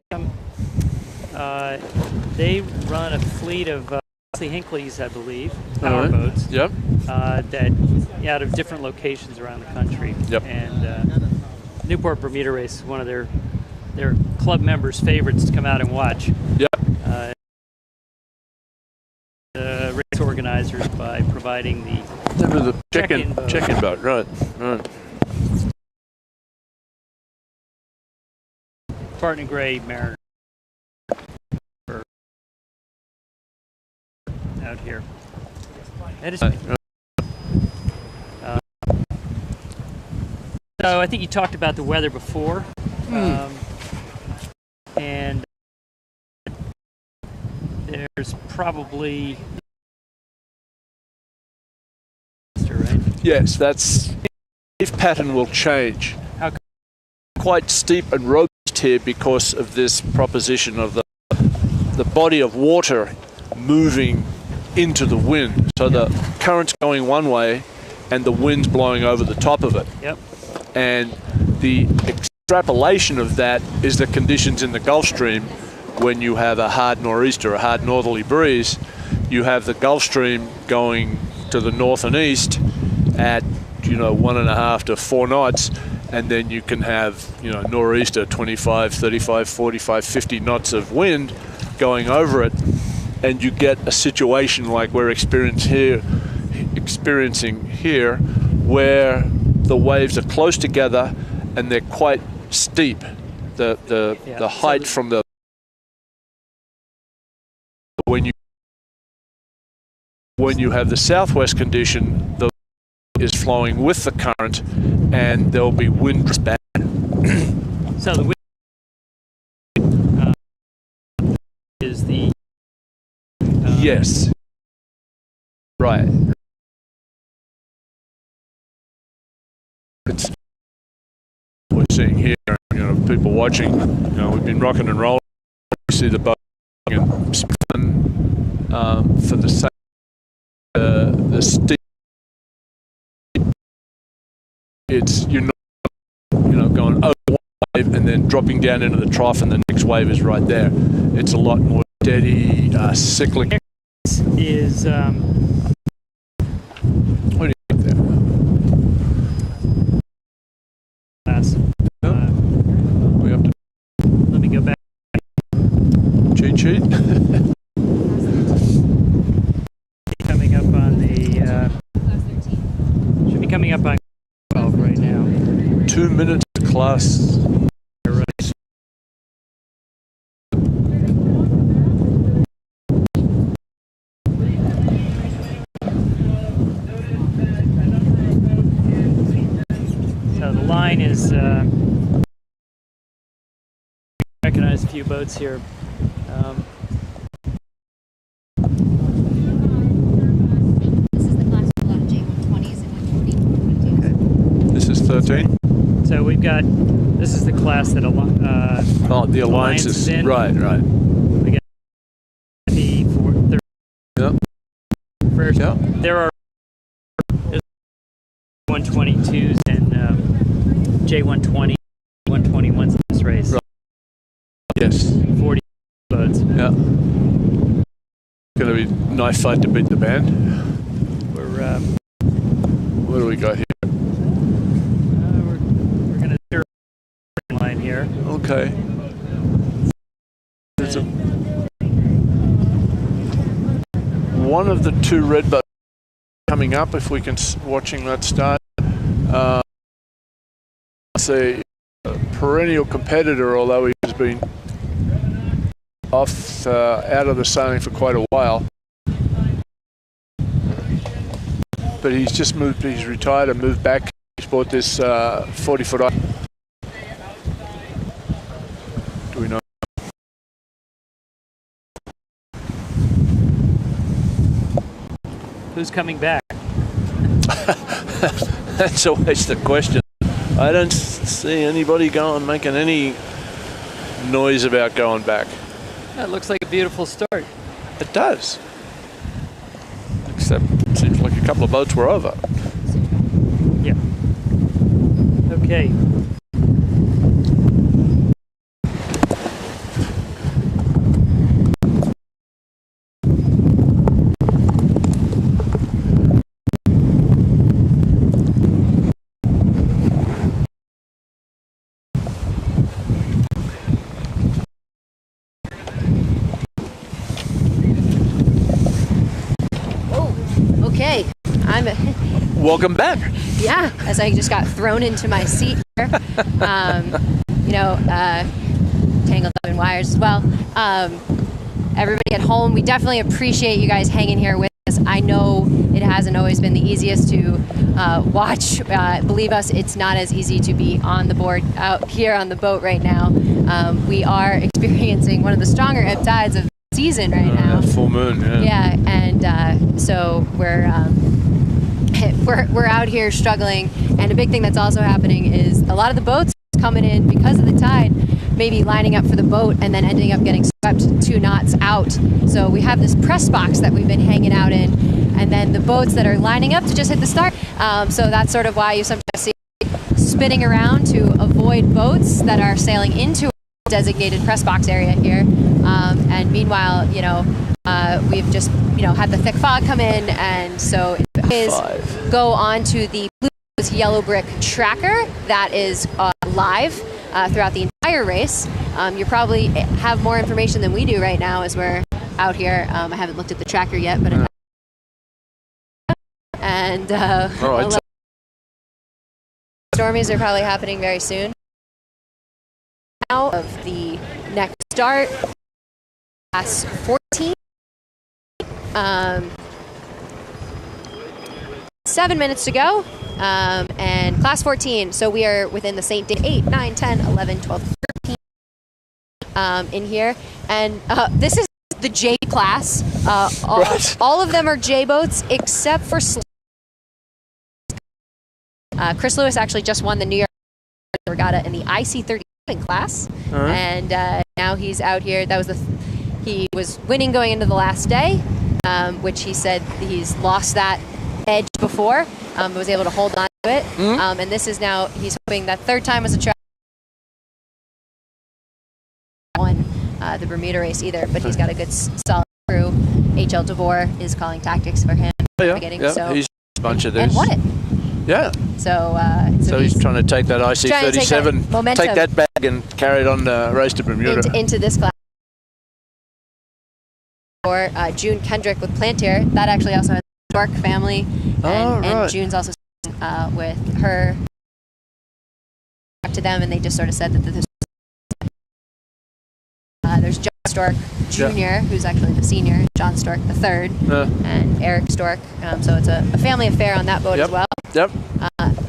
run a fleet of Hinkley's, I believe, power boats. Yep. That out of different locations around the country. Yep. And Newport Bermuda Race is one of their club members' favorites to come out and watch. Yep. The race organizers by providing the check-in boat. Right. Barton and Gray Mariner out here. That is. So I think you talked about the weather before, and there's probably right? Yes, that's if pattern will change. How quite steep and robust here because of this proposition of the body of water moving into the wind. So the current's going one way and the wind's blowing over the top of it. Yep. And the extrapolation of that is the conditions in the Gulf Stream. When you have a hard nor'easter, a hard northerly breeze, you have the Gulf Stream going to the north and east, at 1.5 to 4 knots, and then you can have nor'easter 25, 35, 45, 50 knots of wind going over it, and you get a situation like we're experiencing here, where the waves are close together and they're quite steep. The height from the when you have the southwest condition, the is flowing with the current, and there'll be wind bad. So the wind is the yes, right. It's we're seeing here. People watching. We've been rocking and rolling. You see the boat and spin for the same the steep. It's going over one wave and then dropping down into the trough, and the next wave is right there. It's a lot more steady, cyclic. Is what do you think there? Class. We have to Let me go back. cheat sheet. Coming up on the should be coming up on 12 right now. 2 minutes class. So the line is recognize a few boats here. This is the class with a lot of J120s and 140. This is 13. So we've got, this is the class that The Alliance is is in. right. We got the 430. Yep. First, Yep. there are 122s and J120, 121s in this race. Right. Yes. 40 boats. Yeah. Going to be a knife fight to beat the band. We're What do we got here? we're going to zero line here. Okay. There's one of the two red boats coming up. If we can watching that start. It's a perennial competitor, although he's been off out of the sailing for quite a while. But he's just moved. He's retired and moved back. He's bought this 40-foot. Do we know? Who's coming back? That's always the question. I don't see anybody making any noise about going back. That looks like a beautiful start. It does. Except it seems like a couple of boats were over. Yeah. Okay. Okay, I'm Welcome back. yeah. As I just got thrown into my seat here, tangled up in wires as well. Everybody at home, we definitely appreciate you guys hanging here with us. I know it hasn't always been the easiest to watch. Believe us, it's not as easy to be on the board out here on the boat right now. We are experiencing one of the stronger ebb tides of the season right now. Full moon. Yeah. Yeah, and so we're out here struggling. And a big thing that's also happening is a lot of the boats coming in because of the tide, maybe lining up for the boat and then ending up getting swept 2 knots out. So we have this press box that we've been hanging out in, and then the boats that are lining up to just hit the start. So that's sort of why you sometimes see spinning around to avoid boats that are sailing into a designated press box area here. And meanwhile, we've just had the thick fog come in, and so is go on to the Blue Yellow Brick tracker that is live throughout the entire race. You probably have more information than we do right now as we're out here. I haven't looked at the tracker yet, but and All right. Stormies are probably happening very soon. Now of the next start, class 14. 7 minutes to go, and class 14, so we are within the St. David 8, 9, 10, 11, 12, 13 in here, and this is the J class. All of them are J boats except for Chris Lewis actually just won the New York Regatta in the IC37 class, and now he's out here. He was winning going into the last day, which he said he's lost that edge before, but was able to hold on to it. And this is now, he's hoping that third time as a track won the Bermuda race either, but he's got a good solid crew. HL DeVore is calling tactics for him. So he's a bunch of this. And won it. Yeah. So he's trying to take that IC37, take that bag and carry it on the race to Bermuda. Into this class. Or June Kendrick with Plantier. That actually also has a Stork family. And June's also with her. Talked to them, and they just sort of said that there's John Stork Jr., who's actually the senior, John Stork the third, and Eric Stork. So it's a family affair on that boat as well. Yep.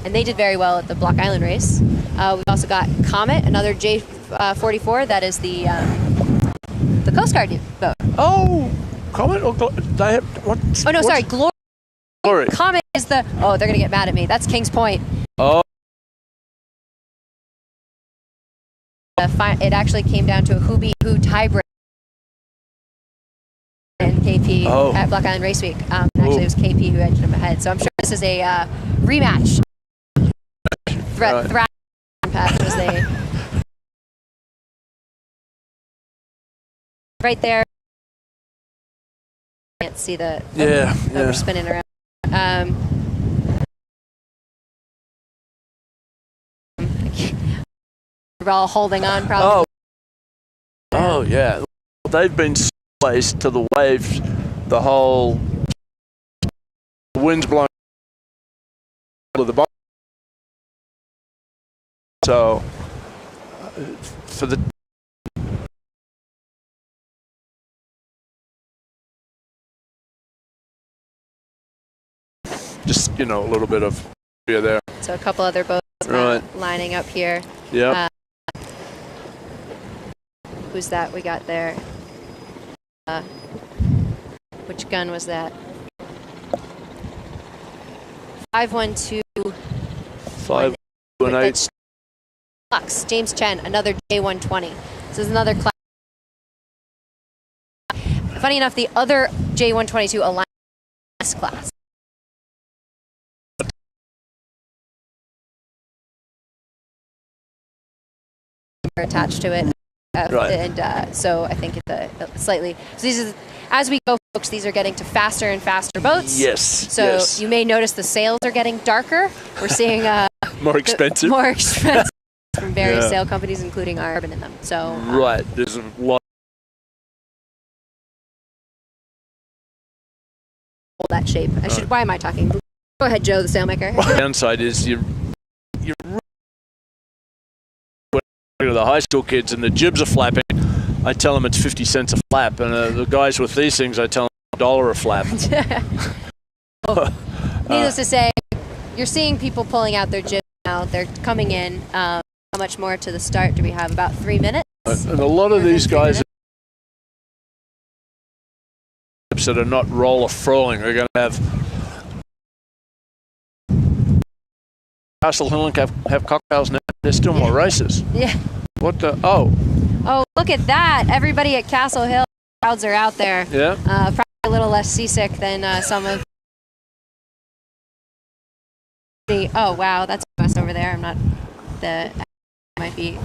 And they did very well at the Block Island race. We've also got Comet, another J44. That is the Coast Guard boat. Oh, Comet? Or they have, what? Oh, no, sorry, Glory. Glory. Comet is the, they're going to get mad at me. That's Kings Point. Oh. It actually came down to a who tiebreak and KP at Block Island Race Week. Actually, it was KP who edged him ahead. So I'm sure this is a rematch. Thrash patch was they right there. Can't see the we're spinning around. We're all holding on, probably. Oh yeah, they've been placed to the waves. The whole wind's blowing to the bottom. So for the just a little bit of fear there. So a couple other boats lining up here. Yeah. Who's that we got there? Which gun was that? 512. 518. Lux, James Chen, another J120. This is another class. Funny enough, the other J122 Alliance class. Attached to it. And so I think it's a slightly. So these are, as we go, folks, these are getting to faster and faster boats. Yes. So you may notice the sails are getting darker. We're seeing more expensive. More expensive from various sail companies, including Arbin in them. So there's a lot. Hold that shape. Why am I talking? Go ahead, Joe, the sailmaker. The downside is you're to the high school kids and the jibs are flapping. I tell them it's 50 cents a flap, and the guys with these things, I tell them $1 a flap. Needless to say, you're seeing people pulling out their jibs now. They're coming in. How much more to the start do we have? About 3 minutes? And a lot of these guys that are not roller furling are going to have Castle Hill and have cocktails now. There's still more races. Yeah. What the? Oh, look at that. Everybody at Castle Hill, crowds are out there. Yeah. Probably a little less seasick than some of the. Oh, wow. That's us over there. I'm not. Might be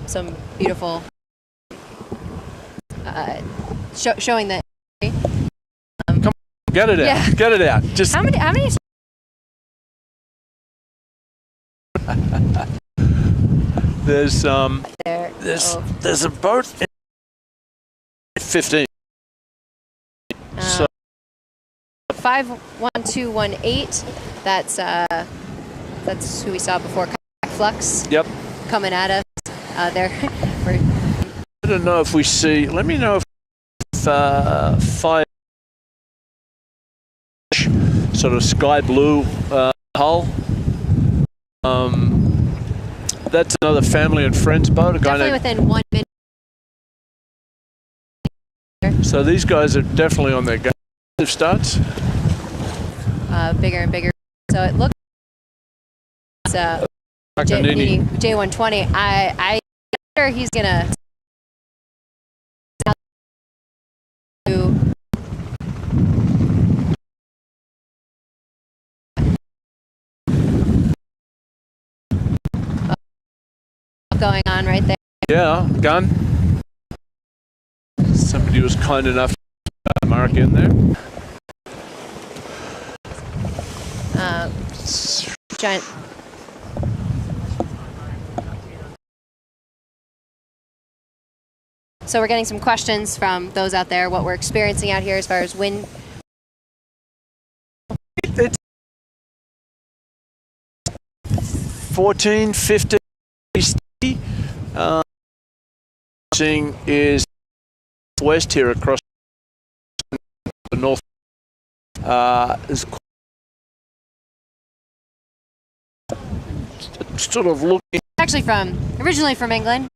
some beautiful showing the. Get it out. Yeah. Get it out. Just How many? there's There. there's a boat. 15. So 51218. That's who we saw before. Flux yep. coming at us. There. I don't know if we see. Let me know if fire sort of sky blue hull. That's another family and friends boat. A guy Definitely named, within 1 minute. so these guys are definitely on their starts. Bigger and bigger. So it looks. J120. I wonder he's gonna. Going on right there. Yeah, gun. Somebody was kind enough to mark in there. Giant. So we're getting some questions from those out there, what we're experiencing out here as far as wind. It's 14, 15, seeing is west here across the north. Is sort of looking. Actually originally from England.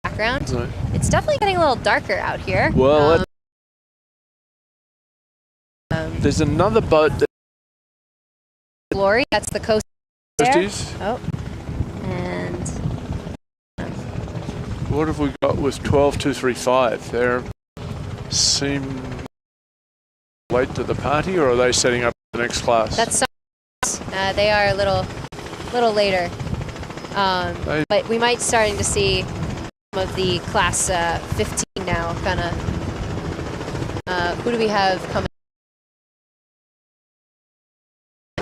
Background. Right. It's definitely getting a little darker out here. Well, there's another boat that Glory, that's the coast there. Christie's. Oh. And What have we got with 12235? They seem late to the party, or are they setting up the next class? that's they are a little later. But we might starting to see some of the class 15 now, kind of. Who do we have coming?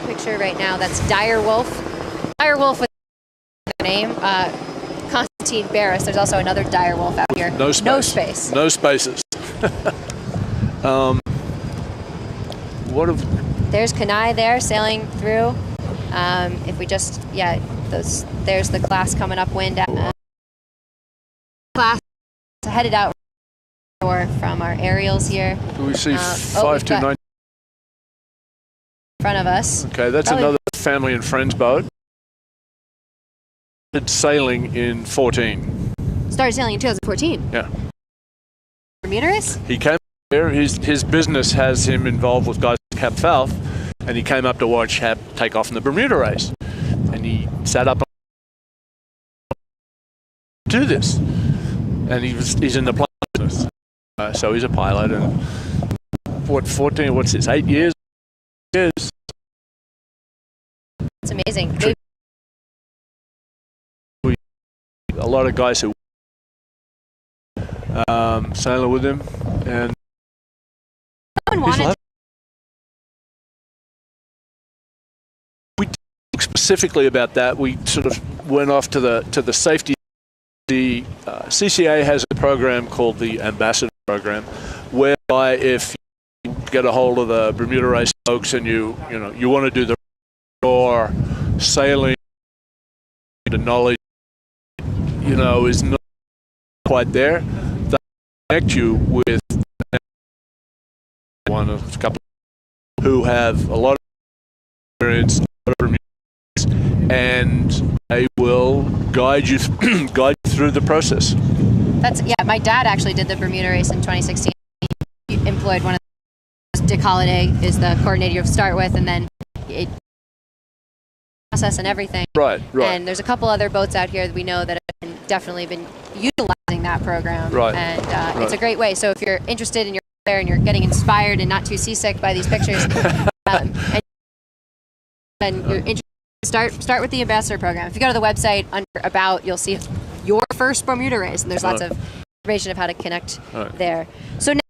Picture right now. That's Dire Wolf. Dire Wolf with the name. Constantine Barris. There's also another Dire Wolf out here. No space. No space. No spaces. What have? There's Kenai there sailing through. If we just, there's the class coming up wind. Class headed out from our aerials here. Do we see we've 529? got in front of us. Okay, that's Probably another family and friends boat. It's sailing in 14. Started sailing in 2014. Yeah. Bermuda race? He came here. His business has him involved with guys like Hap Falth, and he came up to watch Hap take off in the Bermuda race, and he sat up to do this, and he's in the plane business, so he's a pilot. And what's this? 8 years? It's amazing. A lot of guys who sailing with him, and we talked specifically about that. We sort of went off to the safety. The CCA has a program called the Ambassador Program, whereby if you get a hold of the Bermuda race folks and you want to do the or sailing, the knowledge is not quite there, they connect you with one of a couple who have a lot of experience, and they will guide you through the process. My dad actually did the Bermuda race in 2016. He employed one of Dick Holiday is the coordinator to start with, and then it process and everything. Right. And there's a couple other boats out here that we know that have definitely been utilizing that program. Right. And it's a great way. So if you're interested and you're there and you're getting inspired and not too seasick by these pictures, and you're interested, start with the ambassador program. If you go to the website under about, you'll see your first Bermuda race, and there's lots of information of how to connect there. So now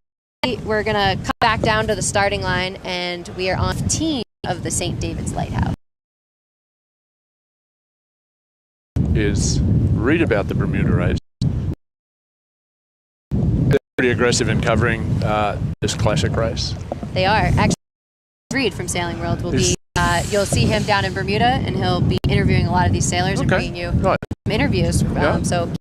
we're gonna come back down to the starting line, and we are on 15 of the St. David's Lighthouse. Is read about the Bermuda race. They're pretty aggressive in covering this classic race. They are. Actually, Reed from Sailing World will be. You'll see him down in Bermuda, and he'll be interviewing a lot of these sailors and bringing you some interviews. So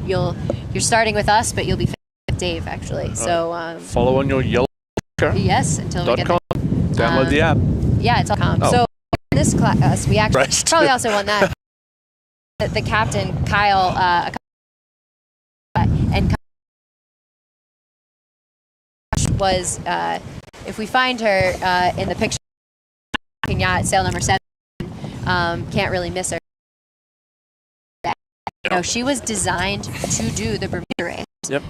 you're starting with us, but you'll be with Dave actually. So follow on your yellow. Yes, until we get there. Download the app. Yeah, it's all com. So in this class, we actually probably also won that. The captain Kyle and was if we find her in the picture, yacht sail number 7, can't really miss her. You know, she was designed to do the Bermuda race. Yep.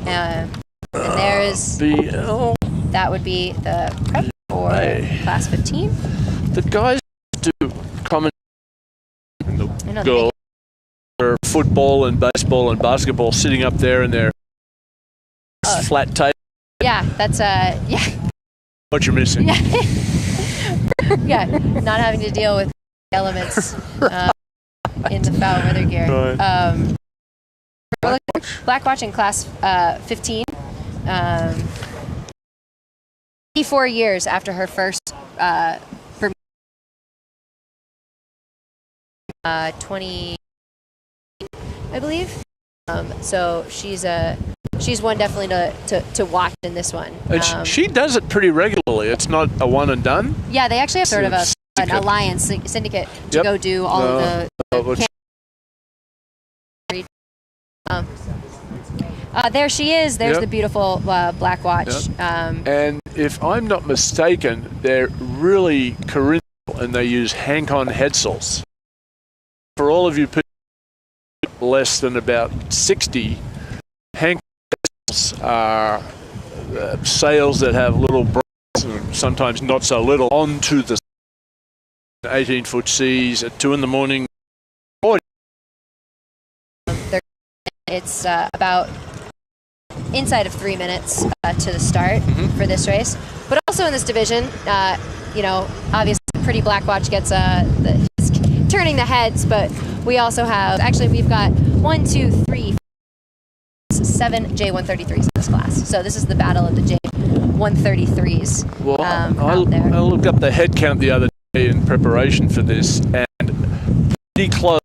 And there's that would be the prep for class 15. The guys do comment the girls for football and baseball and basketball sitting up there in their flat tape. Yeah, that's What you're missing. Yeah, not having to deal with elements in the foul weather gear. Right. Blackwatch in class 15. 84 years after her first 20, I believe. So she's one definitely to watch in this one. And she does it pretty regularly. It's not a one and done. Yeah, they actually have sort of an alliance syndicate to go do all of the there she is. There's the beautiful Blackwatch. And if I'm not mistaken, they're really Corinthian and they use Hankon headsails. For all of you people less than about 60, Hankon headsails are sails that have little braces and sometimes not so little onto the 18-foot seas at 2 in the morning. It's about inside of 3 minutes to the start for this race. But also in this division, you know, obviously Pretty Blackwatch gets turning the heads, but we also have, actually we've got 1, 2, 3, 7 J133s in this class. So this is the battle of the J133s. Well, I there. looked up the head count the other day in preparation for this, and pretty close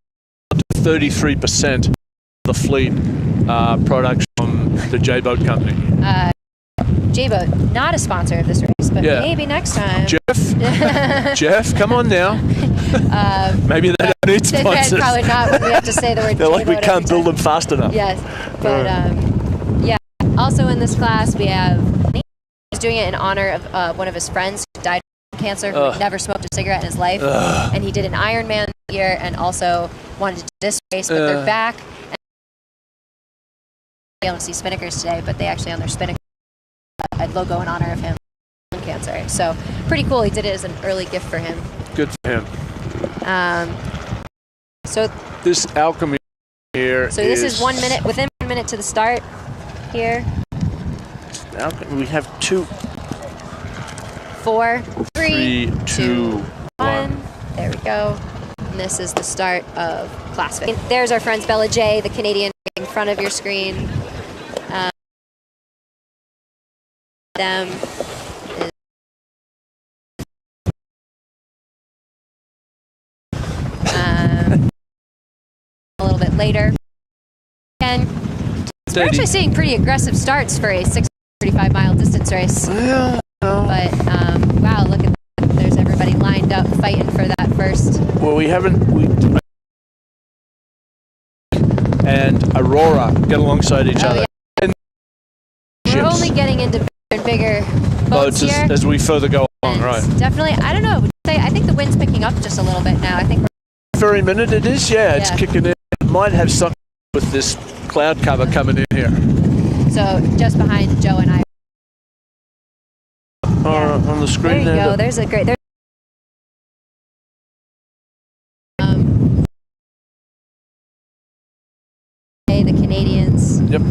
to 33% of the fleet products from the J-Boat Company. J-Boat, not a sponsor of this race, but maybe next time. Jeff, come on now. Maybe they don't need sponsors. Probably not when we have to say the word They're like, we can't build them fast enough. Yes, but yeah. Also in this class, we have, he's doing it in honor of one of his friends who died of cancer, who had never smoked a cigarette in his life. And he did an Ironman year and also wanted to do this race, but they're back. Be able to see Spinnakers today, but they actually on their Spinnaker a logo in honor of him cancer. So pretty cool. He did it as an early gift for him. Good for him. So this Alchemy here. So this is 1 minute, within 1 minute to the start here. We have 2, 4, 3, 2, 1. There we go. And this is the start of class 15. There's our friends Bella J, the Canadian, in front of your screen. Them a little bit later. And we're actually seeing pretty aggressive starts for a 635-mile distance race. Yeah. But wow, look at that. There's everybody lined up fighting for that first. Well, we haven't. And Aurora get alongside each other. Yeah. We're only getting into bigger and bigger boats here as we further go along, right? Definitely. I don't know. I think the wind's picking up just a little bit now. I think we're very minute it is. Yeah, it's kicking in. It might have something with this cloud cover coming in here. So just behind Joe and I. On the screen There you go. There's a great. The Canadians. Yep.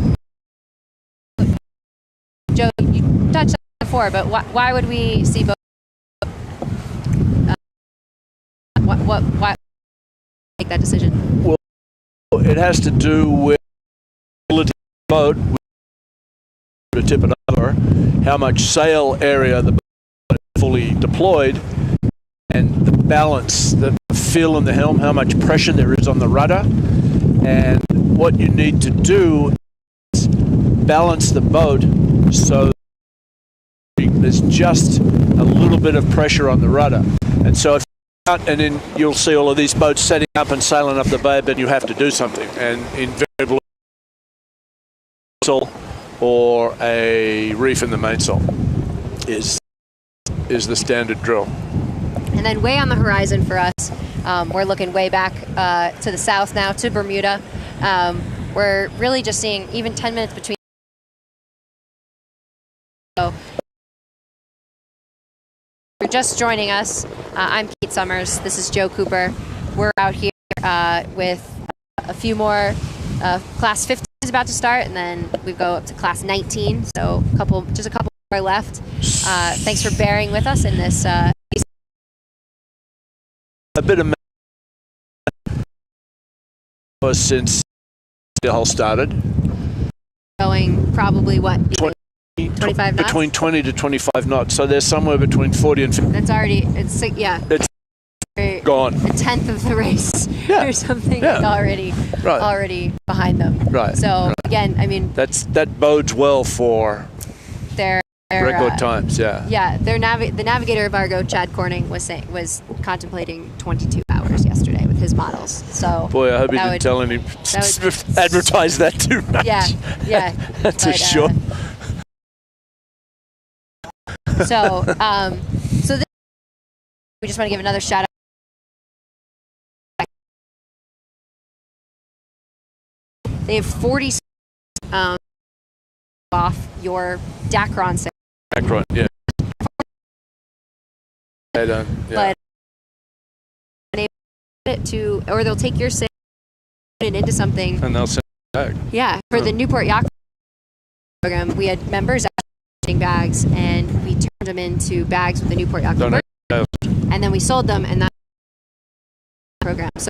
Joe, you touched on it before, but why would we see both? Why make that decision? Well, it has to do with the boat, to tip it over, how much sail area the boat is fully deployed, and the balance, the feel in the helm, how much pressure there is on the rudder. And what you need to do is balance the boat so there's just a little bit of pressure on the rudder. And so if you're out, and then you'll see all of these boats setting up and sailing up the bay, but you have to do something. And invariably, or a reef in the mainsail is the standard drill. And then way on the horizon for us, we're looking way back to the south now, to Bermuda. We're really just seeing even 10 minutes between. So, if you're just joining us, I'm Kate Summers. This is Joe Cooper. We're out here with a few more. Class 15 is about to start, and then we go up to class 19. So just a couple more left. Thanks for bearing with us in this. A bit of was since the hull started. Going probably what? 25 knots? Between 20 to 25 knots. So they're somewhere between 40 and 50. That's already, it's gone. A tenth of the race or something already behind them. Right. So again, I mean, that bodes well for their record times. Yeah. Yeah. The navigator of Argo, Chad Corning, was contemplating 22 hours yesterday with his models. So boy, I hope he didn't tell any advertise that too much. Yeah. That's a sure. So this, we just want to give another shout out. They have 40 off your Dacron sale. Dacron, yeah. But or they'll take your sale and into something, and they'll send it back. Yeah, for the Newport Yacht program, we had members asking bags, and we turned them into bags with the Newport Yacht Club, and then we sold them, and that program. So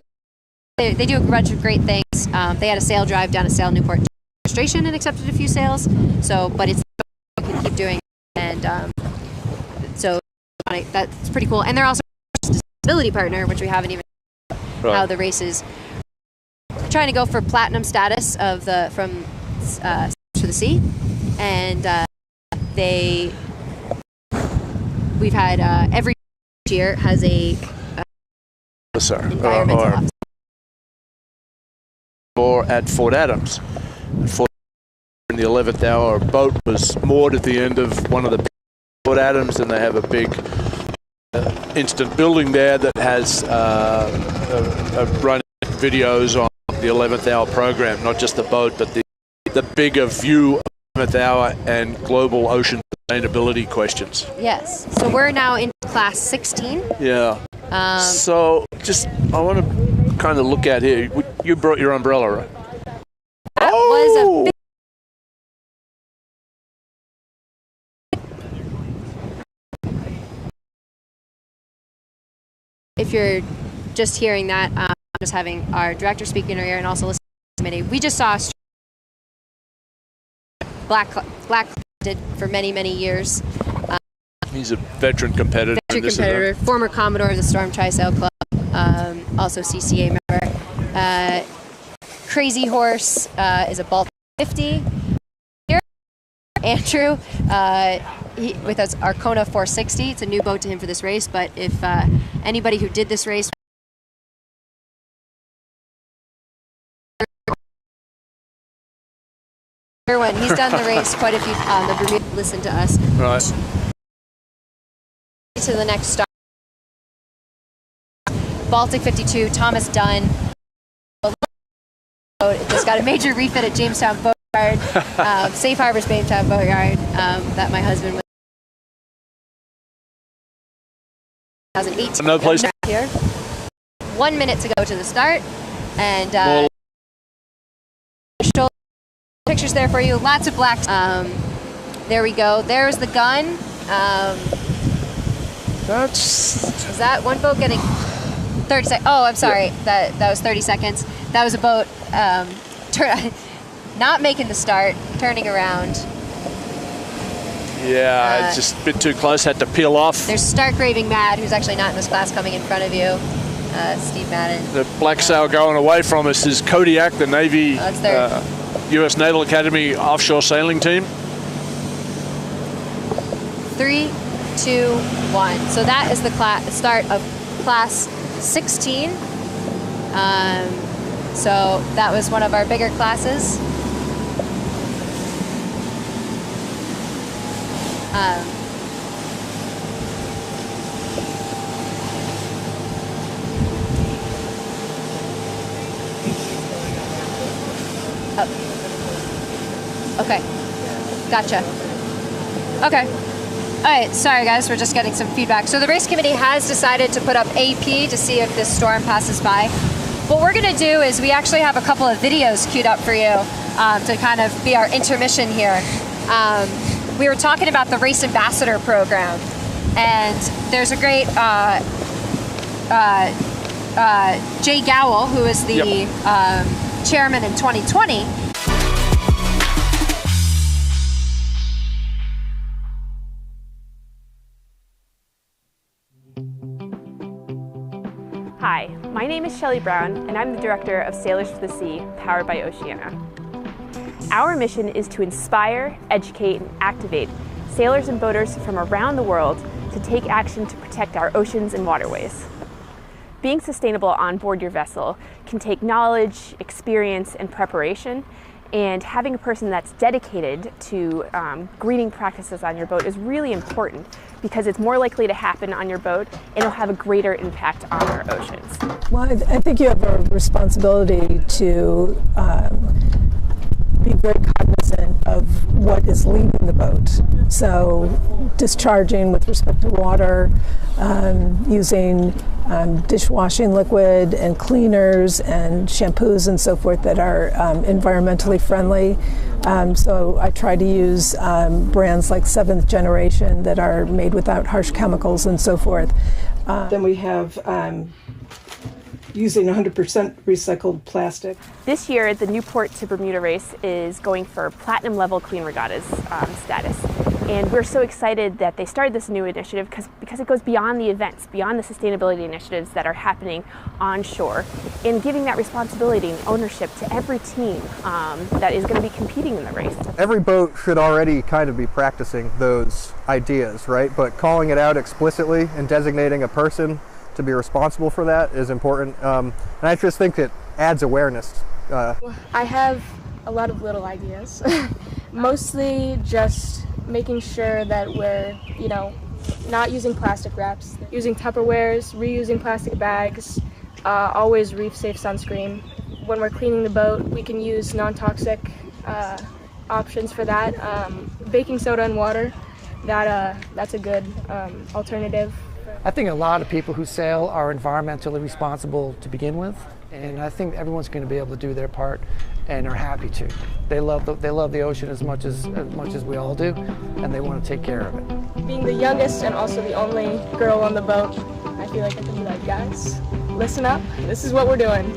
they do a bunch of great things. They had a sale drive down at Sail Newport registration and accepted a few sales. So, but it's we can keep doing, and so that's pretty cool. And they're also a disability partner, which we haven't even how the race is trying to go for platinum status of the from to the sea, and we've had every year has a environmental officer. Or at Fort Adams. In the 11th hour, a boat was moored at the end of one of the Fort Adams, and they have a big instant building there that has running videos on the 11th hour program, not just the boat, but the bigger view of the 11th hour and global ocean sustainability questions. Yes. So we're now in class 16. Yeah. So I want to kind of look at here. You brought your umbrella, right? That was a big if you're just hearing that, just having our director speak in our ear and also listening to the committee. We just saw Black did for many years. He's a veteran competitor. Former Commodore of the Storm Trysail Club, also CCA member. Crazy Horse is a Baltic 50. Here, Andrew, with us, Arcona 460. It's a new boat to him for this race, but if anybody who did this race when he's done the race quite a few the Bermuda listen to us. Right. To the next start. Baltic 52, Thomas Dunn. It just got a major refit at Jamestown Boat Safe Harbor Spacetime Boatyard that my husband was 2018. No place here. 1 minute to go to the start, and pictures there for you. Lots of black. There we go. There's the gun. Is that one boat getting 30 seconds? Oh, I'm sorry. Yeah. That was 30 seconds. That was a boat not making the start, turning around. Yeah, just a bit too close, had to peel off. There's Stark Raving Mad, who's actually not in this class, coming in front of you. Steve Madden. The black sail going away from us is Kodiak, the Navy, that's their U.S. Naval Academy offshore sailing team. 3, 2, 1. So that is the start of class 16. So that was one of our bigger classes. Okay, gotcha. Okay. All right, sorry guys, we're just getting some feedback. So the race committee has decided to put up AP to see if this storm passes by. What we're gonna do is we actually have a couple of videos queued up for you to kind of be our intermission here. We were talking about the Race Ambassador program, and there's a great Jay Gowell, who is the chairman in 2020. Hi, my name is Shelley Brown, and I'm the director of Sailors for the Sea, powered by Oceana. Our mission is to inspire, educate, and activate sailors and boaters from around the world to take action to protect our oceans and waterways. Being sustainable on board your vessel can take knowledge, experience, and preparation, and having a person that's dedicated to greening practices on your boat is really important because it's more likely to happen on your boat and it'll have a greater impact on our oceans. Well, I think you have a responsibility to be very cognizant of what is leaving the boat. So discharging with respect to water, using dishwashing liquid and cleaners and shampoos and so forth that are environmentally friendly. So I try to use brands like 7th Generation that are made without harsh chemicals and so forth. Then we have using 100% recycled plastic. This year, the Newport to Bermuda race is going for platinum level Clean Regattas status. And we're so excited that they started this new initiative because it goes beyond the events, beyond the sustainability initiatives that are happening on shore, and giving that responsibility and ownership to every team that is going to be competing in the race. Every boat should already kind of be practicing those ideas, right? But calling it out explicitly and designating a person to be responsible for that is important. And I just think it adds awareness. I have a lot of little ideas. Mostly just making sure that we're, not using plastic wraps, using Tupperwares, reusing plastic bags, always reef safe sunscreen. When we're cleaning the boat, we can use non-toxic options for that. Baking soda and water, that's a good alternative. I think a lot of people who sail are environmentally responsible to begin with, and I think everyone's going to be able to do their part and are happy to. They love the ocean as much as we all do, and they want to take care of it. Being the youngest and also the only girl on the boat, I feel like I can be like, guys, listen up, this is what we're doing.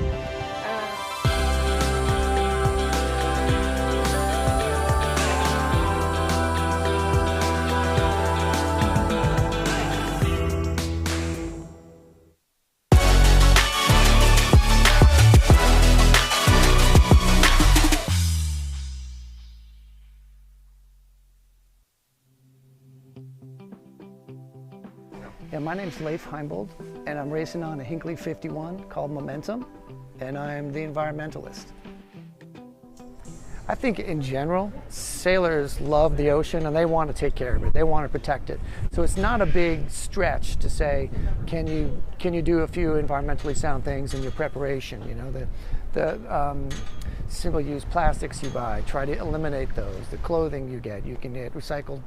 Yeah, my name's Leif Heimbold, and I'm racing on a Hinckley 51 called Momentum, and I'm the environmentalist. I think in general, sailors love the ocean and they want to take care of it. They want to protect it. So it's not a big stretch to say, can you do a few environmentally sound things in your preparation? You know, the single-use plastics you buy, try to eliminate those. The clothing you get recycled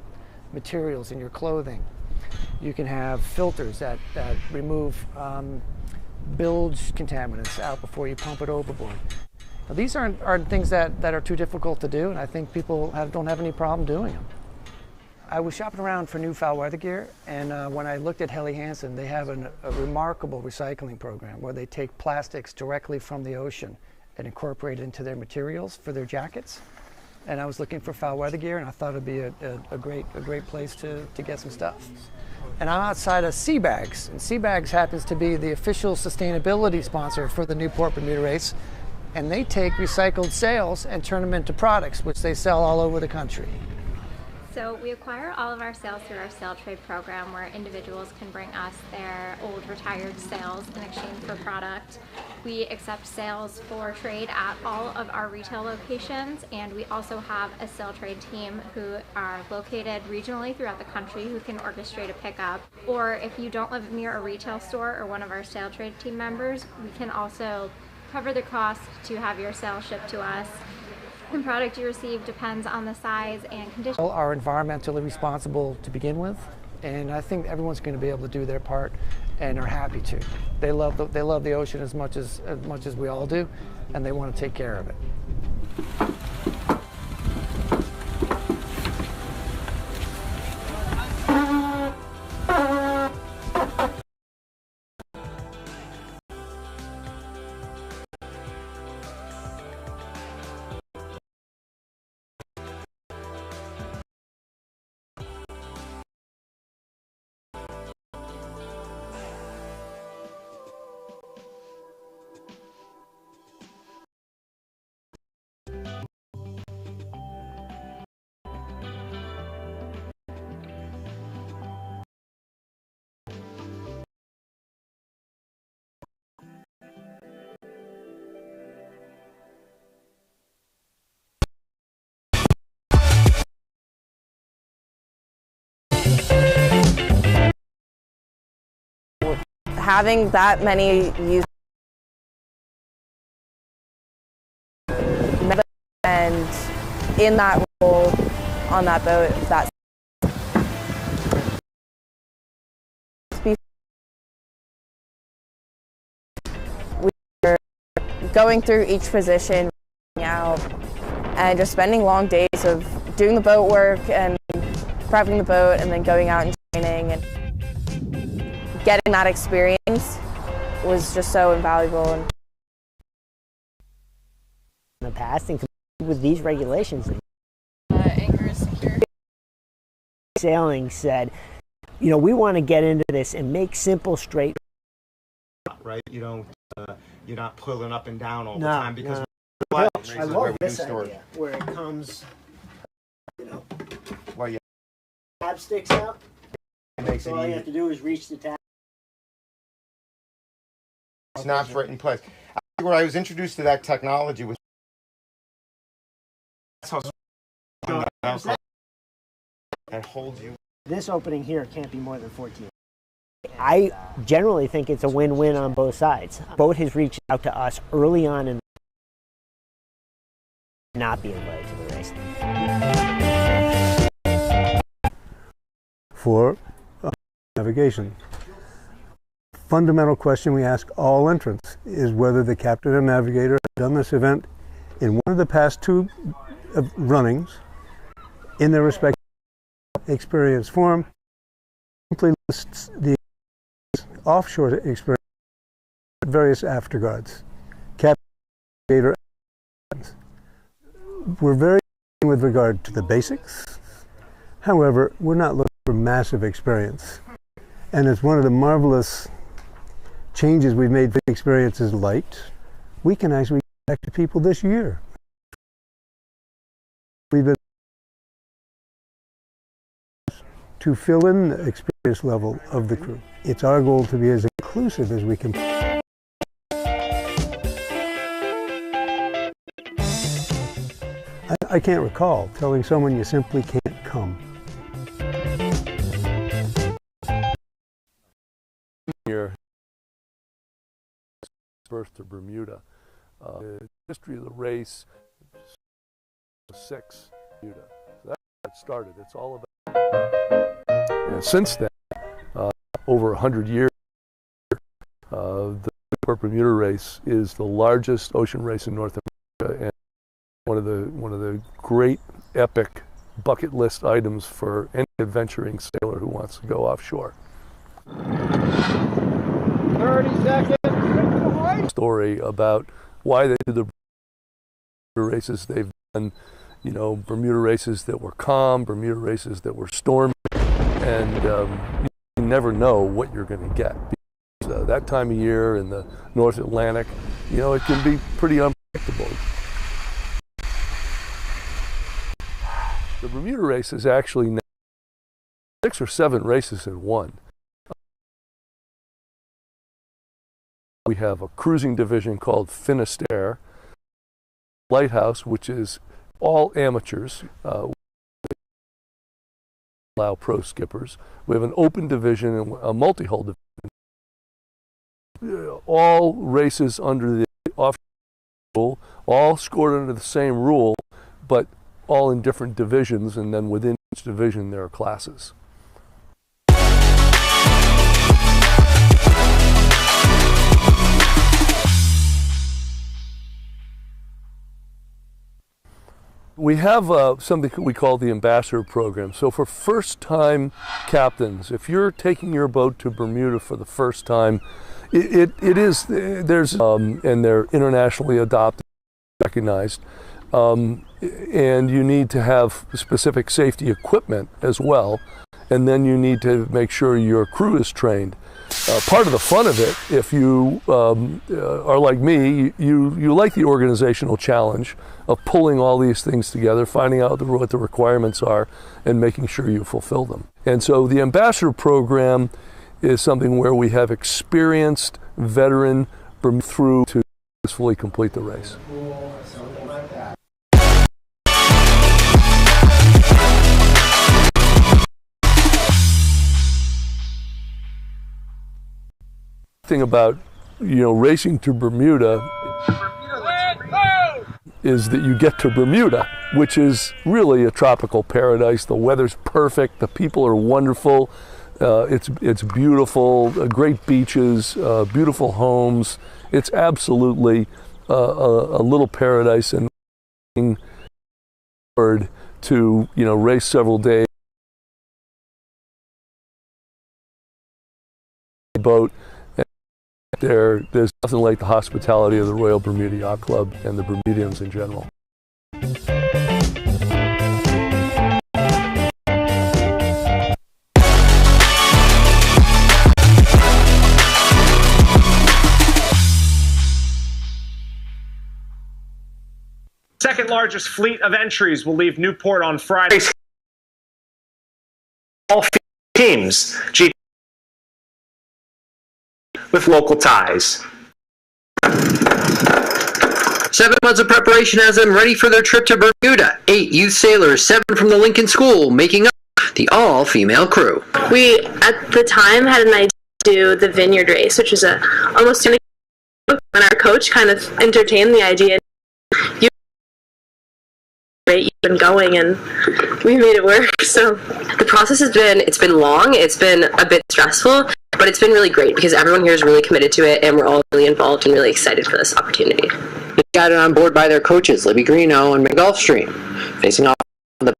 materials in your clothing. You can have filters that remove bilge contaminants out before you pump it overboard. Now, these aren't things that are too difficult to do, and I think people don't have any problem doing them. I was shopping around for new foul weather gear, and when I looked at Helly Hansen, they have a remarkable recycling program where they take plastics directly from the ocean and incorporate it into their materials for their jackets. And I was looking for foul weather gear, and I thought it'd be a great place to get some stuff. And I'm outside of Seabags, and Seabags happens to be the official sustainability sponsor for the Newport Bermuda race. And they take recycled sails and turn them into products, which they sell all over the country. So we acquire all of our sails through our sail trade program, where individuals can bring us their old retired sails in exchange for product. We accept sails for trade at all of our retail locations, and we also have a sail trade team who are located regionally throughout the country who can orchestrate a pickup. Or if you don't live near a retail store or one of our sail trade team members, we can also cover the cost to have your sail shipped to us. The product you receive depends on the size and condition. All are environmentally responsible to begin with, and I think everyone's going to be able to do their part and are happy to. They love the ocean as much as we all do, and they want to take care of it. Having that many users and in that role on that boat, that's we're going through each position out and just spending long days of doing the boat work and prepping the boat and then going out and training, and getting that experience was just so invaluable. In the past, and with these regulations, anchor is secure. Sailing said, you know, we want to get into this and make simple, straight. Right, you don't, you're not pulling up and down all the No, time because. no. I love this idea where it comes, you know, well, yeah. tab sticks out. It makes So it all you easy. have to do is reach the tab. Snaps right in place. Actually, where I was introduced to that technology was. That's how that holds you. This opening here can't be more than 14. I generally think it's a win-win on both sides. Boat has reached out to us early on and not be invited to the race. For navigation. Fundamental question we ask all entrants is whether the captain and navigator have done this event in one of the past two runnings in their respective experience form. Simply lists the offshore experience at various afterguards. Captain, navigator. We're very with regard to the basics. However, we're not looking for massive experience. And it's one of the marvelous changes we've made for experiences light. We can actually get back to people this year. We've been to fill in the experience level of the crew. It's our goal to be as inclusive as we can. I I can't recall telling someone you simply can't come. Here, birth to Bermuda. The history of the race, 6 Bermuda. So that's how it started. It's all about. And since then, over 100 years, the Bermuda race is the largest ocean race in North America and one of the great epic bucket list items for any adventuring sailor who wants to go offshore. 30 seconds. Story about why they do the Bermuda races they've done. You know, Bermuda races that were calm, Bermuda races that were stormy, and you never know what you're going to get. Because, that time of year in the North Atlantic, you know, it can be pretty unpredictable. The Bermuda race is actually 6 or 7 races in one. We have a cruising division called Finisterre, Lighthouse, which is all amateurs, allow pro skippers. We have an open division and a multi-hull division. All races under the offshore rule, all scored under the same rule, but all in different divisions, and then within each division there are classes. We have something we call the Ambassador Program. So for first-time captains, if you're taking your boat to Bermuda for the first time, and they're internationally adopted, recognized, and you need to have specific safety equipment as well, and then you need to make sure your crew is trained. Part of the fun of it, if you are like me, you like the organizational challenge of pulling all these things together, finding out what the requirements are, and making sure you fulfill them. And so the Ambassador Program is something where we have experienced veteran through to successfully complete the race. Thing about, you know, racing to Bermuda is that you get to Bermuda, which is really a tropical paradise. The weather's perfect, the people are wonderful, it's beautiful, great beaches, beautiful homes. It's absolutely a little paradise, and to, you know, race several days boat. There's nothing like the hospitality of the Royal Bermuda Yacht Club and the Bermudians in general. Second largest fleet of entries will leave Newport on Friday. All teams, with local ties. 7 months of preparation has them ready for their trip to Bermuda. 8 youth sailors, 7 from the Lincoln School, making up the all-female crew. We, at the time, had an idea to do the Vineyard Race, which was almost when our coach kind of entertained the idea. You've been going, and we made it work. So the process has been long, it's been a bit stressful, but it's been really great because everyone here is really committed to it, and we're all really involved and really excited for this opportunity. They got it on board by their coaches, Libby Greeno and Gulfstream, facing off the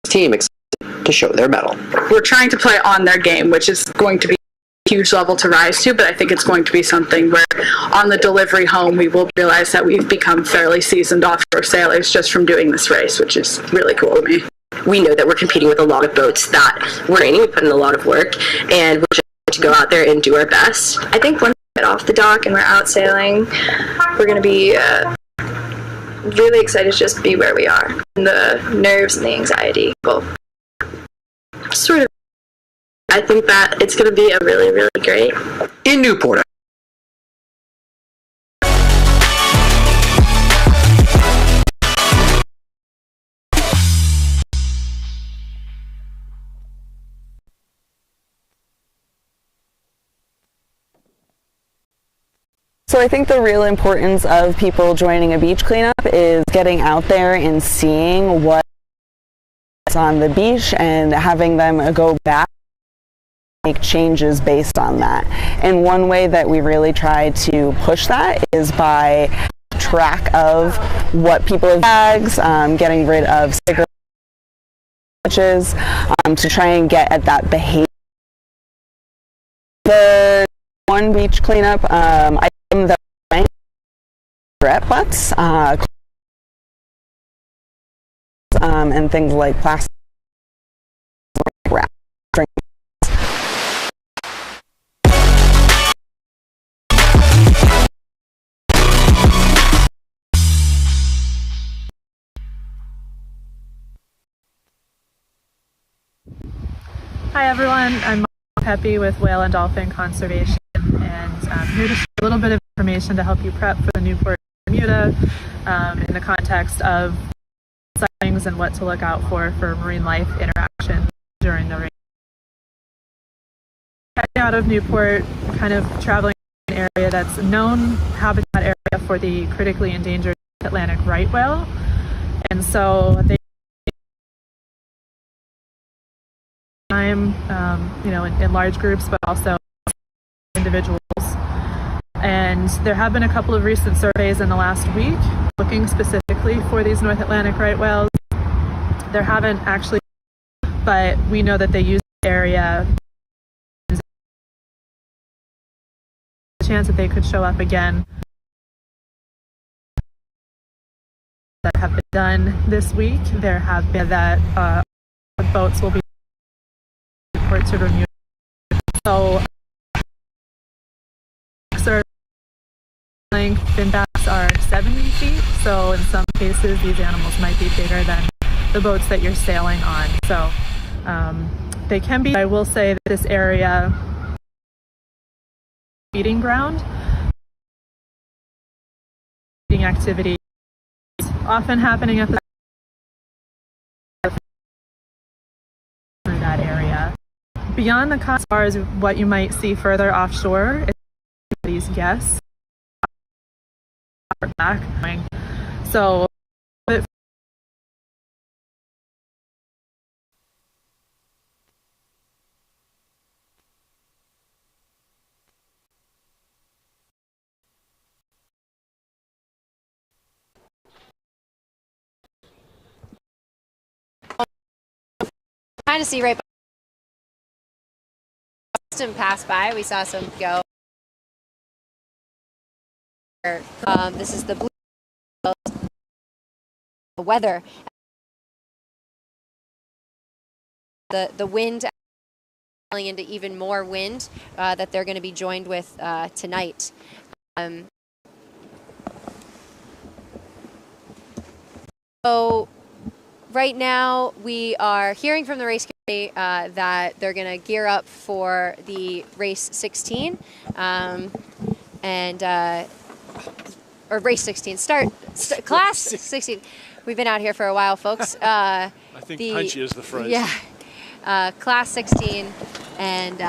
team excited to show their mettle. We're trying to play on their game, which is going to be a huge level to rise to, but I think it's going to be something where on the delivery home we will realize that we've become fairly seasoned offshore sailors just from doing this race, which is really cool to me. We know that we're competing with a lot of boats that we're training, we put in a lot of work, and we're just going to go out there and do our best. I think once we get off the dock and we're out sailing, we're going to be really excited to just be where we are. And the nerves and the anxiety will sort of, I think that it's going to be a really, really great. In Newport. So I think the real importance of people joining a beach cleanup is getting out there and seeing what's on the beach and having them go back and make changes based on that. And one way that we really try to push that is by track of what people have bags, getting rid of cigarettes, to try and get at that behavior. The one beach cleanup item that we cigarette butts, and things like plastic wrap. Hi everyone, I'm Peppy with Whale and Dolphin Conservation, and I'm here to share a little bit of information to help you prep for the Newport Bermuda in the context of sightings and what to look out for marine life interaction during the race. Heading out of Newport, kind of traveling in an area that's a known habitat area for the critically endangered Atlantic right whale, and so they in large groups, but also individuals. And there have been a couple of recent surveys in the last week looking specifically for these North Atlantic right whales. There haven't actually, but we know that they use the area. There's a chance that they could show up again that have been done this week. There have been that boats will be to Bermuda. So fin backs are 70 feet, so in some cases these animals might be bigger than the boats that you're sailing on. So they can be, I will say that this area feeding ground, feeding activity is often happening at the through that area. Beyond the coast, as far as what you might see further offshore, these guests are back. So kind of see right pass by. We saw some go. This is the blue weather. The wind into even more wind that they're going to be joined with tonight. So right now we are hearing from the race committee that they're going to gear up for the race 16 or race 16 class 16. We've been out here for a while, folks. I think punchy is the phrase. Yeah, class 16 and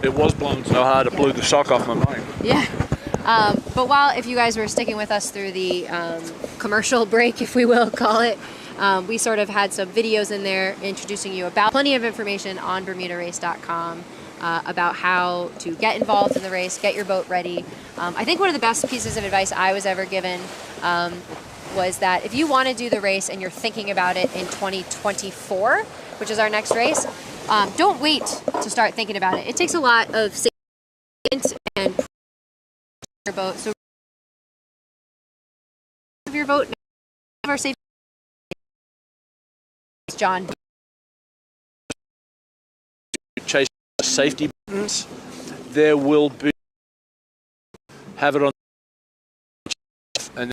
it was blowing so hard it blew the sock off my mind. Yeah. But if you guys were sticking with us through the commercial break, if we will call it, we sort of had some videos in there introducing you about plenty of information on BermudaRace.com about how to get involved in the race, get your boat ready. I think one of the best pieces of advice I was ever given was that if you want to do the race and you're thinking about it in 2024, which is our next race, don't wait to start thinking about it. It takes a lot of safety and your boat. So your boat, our safety. John. Chase safety buttons. There will be have it on and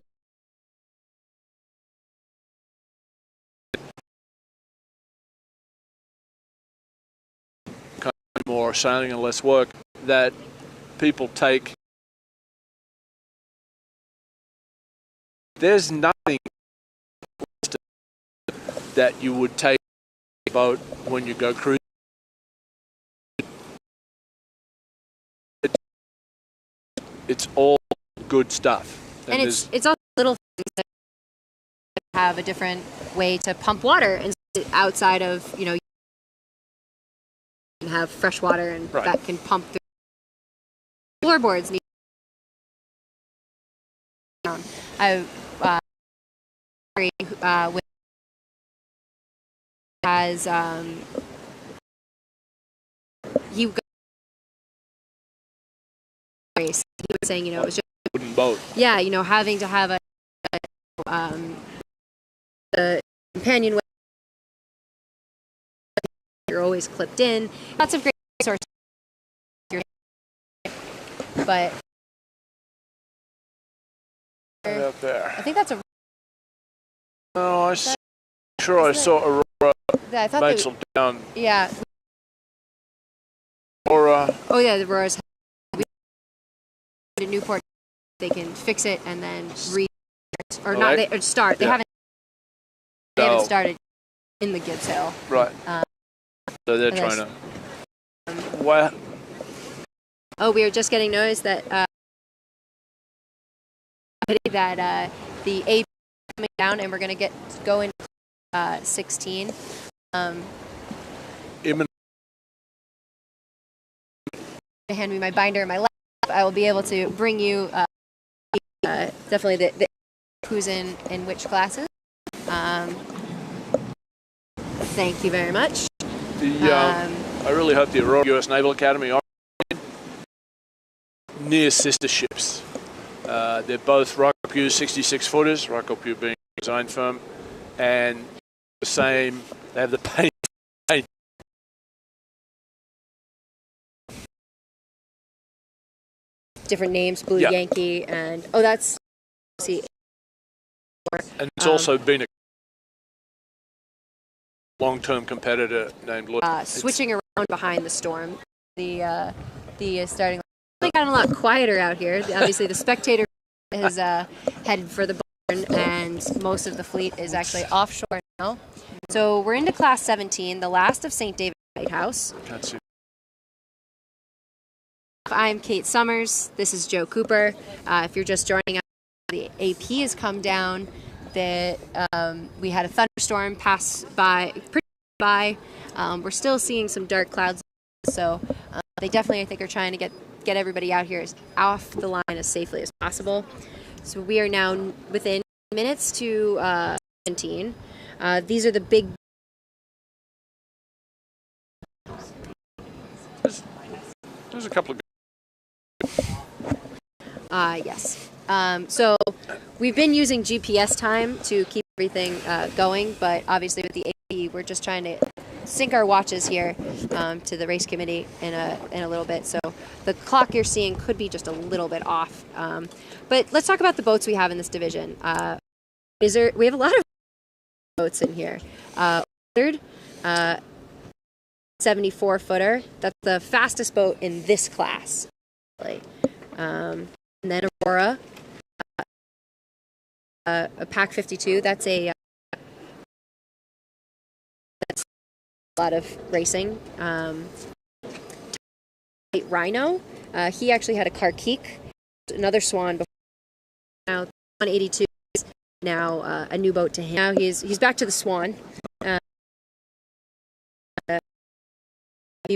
kind of more sailing and less work that people take. There's nothing that you would take a boat when you go cruising. it's all good stuff. And it's all little things that have a different way to pump water outside of, you know, you can have fresh water and that can pump through. Floorboards need I has he was saying, you know, it was just wooden boat. Yeah, you know, having to have a companionway. You're always clipped in. Lots of great resources. But out there. I think that's a. Oh, I saw Aurora. I thought Matesel down. Yeah. Aurora. Oh yeah, the Aurora's. In Newport, they can fix it and then or not. They start. They haven't. They haven't started in the Gibbs Hill. Right. So they're trying to. What? Oh, we are just getting notice that the AP is coming down, and we're going to go in 16. Hand me my binder and my laptop. I will be able to bring you definitely the who's in which classes. Thank you very much. I really hope the Aurora U.S. Naval Academy are near sister ships. They're both Rykopu 66-footers, Rykopu being a design firm, and the same, they have the paint. Different names, Blue Yankee, and that's and it's also been a long-term competitor named Lloyd. Switching around behind the storm. The starting line gotten a lot quieter out here. Obviously, the Spectator is headed for the barn, and most of the fleet is actually offshore now. So we're into Class 17, the last of St. David Lighthouse. Can't see. I'm Kate Summers. This is Joe Cooper. If you're just joining us, the AP has come down. We had a thunderstorm pass by. We're still seeing some dark clouds, so they definitely, I think, are trying to get everybody out here off the line as safely as possible. So we are now within minutes to 17. These are the big. There's a couple of. Yes. So we've been using GPS time to keep everything going, but obviously with the AP, we're just trying to sync our watches here to the race committee in a little bit. So the clock you're seeing could be just a little bit off. But let's talk about the boats we have in this division. We have a lot of boats in here. 74-footer. That's the fastest boat in this class. And then Aurora, a Pack 52. That's that's a lot of racing. Rhino, he actually had a Carkeek, another Swan before. Now 182 is now a new boat to him. Now he's back to the Swan.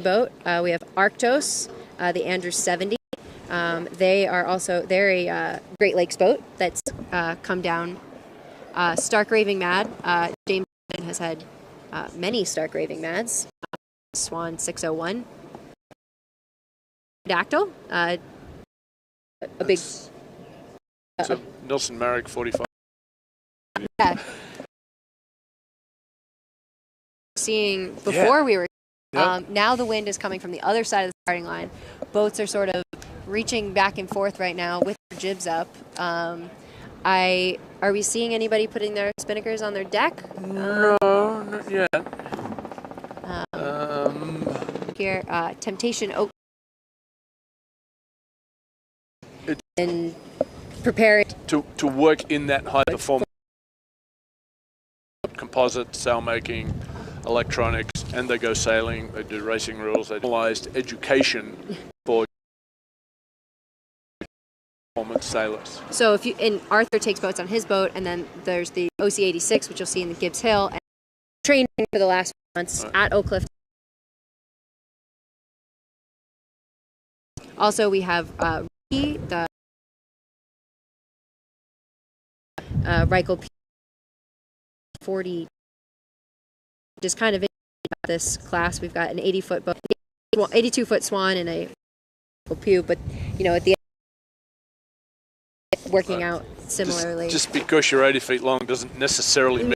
Boat. We have Arctos, the Andrews 70. They're a Great Lakes boat that's come down. Stark Raving Mad. James has had many Stark Raving Mads. Swan 601. Dactyl. A big. Nelson Marrick 45. Yeah. Seeing before we were. Now the wind is coming from the other side of the starting line. Boats are sort of reaching back and forth right now with their jibs up. Are we seeing anybody putting their spinnakers on their deck? No, not yet. Here, Temptation Oak. And prepare it to work in that high performance composite, sail making, electronics, and they go sailing, they do racing rules, they analyzed education for performance sailors. So if you and Arthur takes boats on his boat, and then there's the OC-86, which you'll see in the Gibbs Hill, and training for the last months at Oak Cliff. Also, we have Ricky, the Reichel 40, just kind of in this class. We've got an 80-foot boat, 82-foot Swan, and a Pew, but you know, at the end, working out similarly. Just because you're 80 feet long doesn't necessarily mean.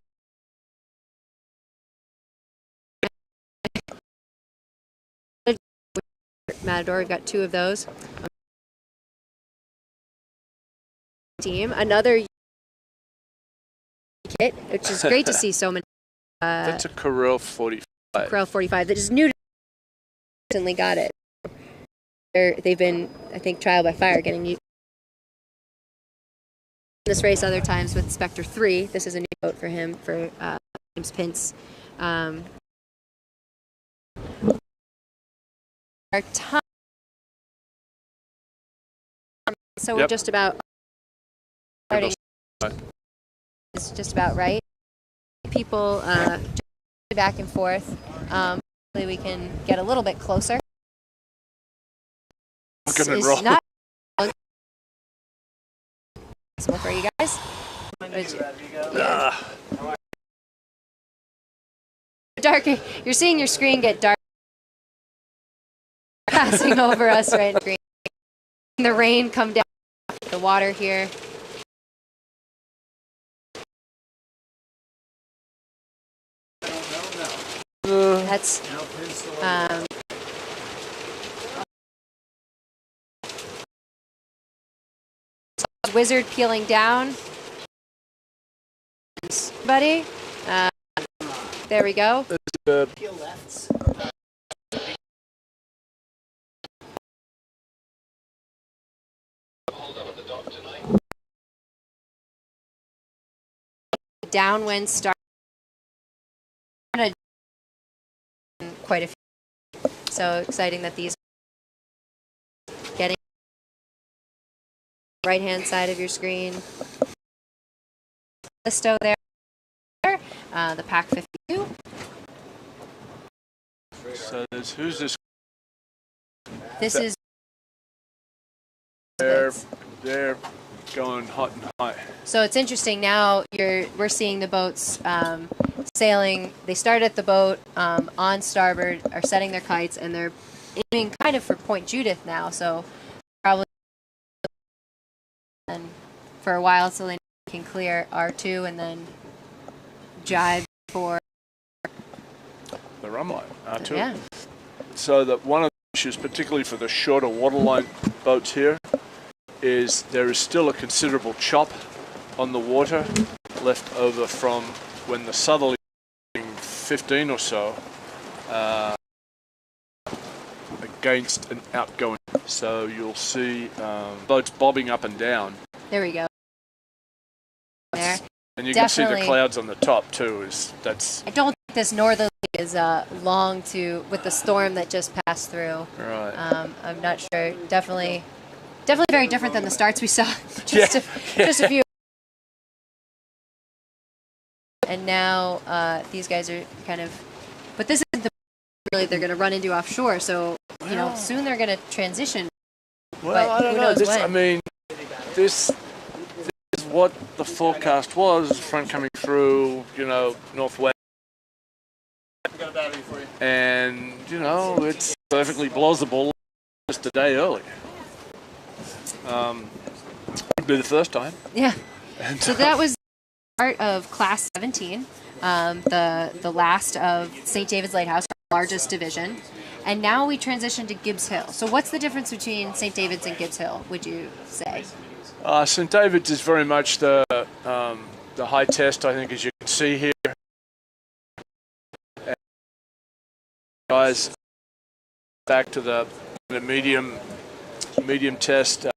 Matador, we've got 2 of those. Team, another kit, which is great to see so many. That's a Corel 45. Corel 45 that is new to recently got it. They've been, I think, trial by fire getting used. This race other times with Spectre 3. This is a new boat for him, for James Pintz. Our time. So we're just about starting. It's just about right. People back and forth. Hopefully we can get a little bit closer. It's not possible for you guys. Dark. You're seeing your screen get dark. Passing over us right in green. The rain come down, the water here. That's wizard peeling down. Buddy, there we go. Peel left. Downwind start. Quite a few. So exciting that these getting right hand side of your screen. Listo there. The Pack 52. So who's this? This is. They're going hot and high. So it's interesting now. We're seeing the boats sailing. They start at the boat on starboard, are setting their kites, and they're aiming kind of for Point Judith now. So probably and for a while, so they can clear R2 and then jibe for the Rumline R2. Yeah. So that one of the issues, particularly for the shorter waterline boats here, is there is still a considerable chop on the water left over from when the southerly 15 or so against an outgoing. So you'll see boats bobbing up and down. There we go. There. And you can see the clouds on the top too. I don't think this northerly is long with the storm that just passed through. Right. I'm not sure. Definitely very different than the starts we saw just a few. And now these guys are kind of, but this isn't really they're going to run into offshore. So soon they're going to transition. Well, but I don't know. This is what the forecast was. Front coming through, northwest, and it's perfectly plausible just a day early. It'd be the first time. Yeah. So that was part of Class 17, the last of St. David's Lighthouse, our largest division. And now we transition to Gibbs Hill. So what's the difference between St. David's and Gibbs Hill, would you say? St. David's is very much the high test, I think, as you can see here. And guys, back to the medium test, a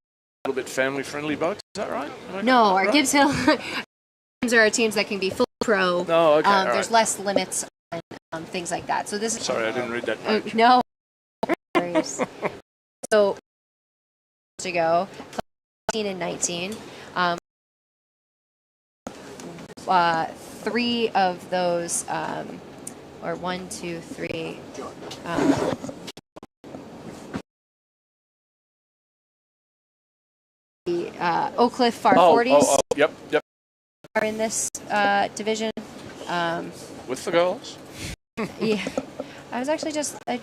little bit family-friendly boats. Is that right? No, our Gibbs Hill teams are our teams that can be full pro. No, okay. There's less limits on things like that. So this is. Sorry, I didn't read that page. No. So to go and 19. 3 of those, or 1, 2, 3. The Oak Cliff Far 40s yep. are in this division. With the girls? Yeah. I was actually just... Yes.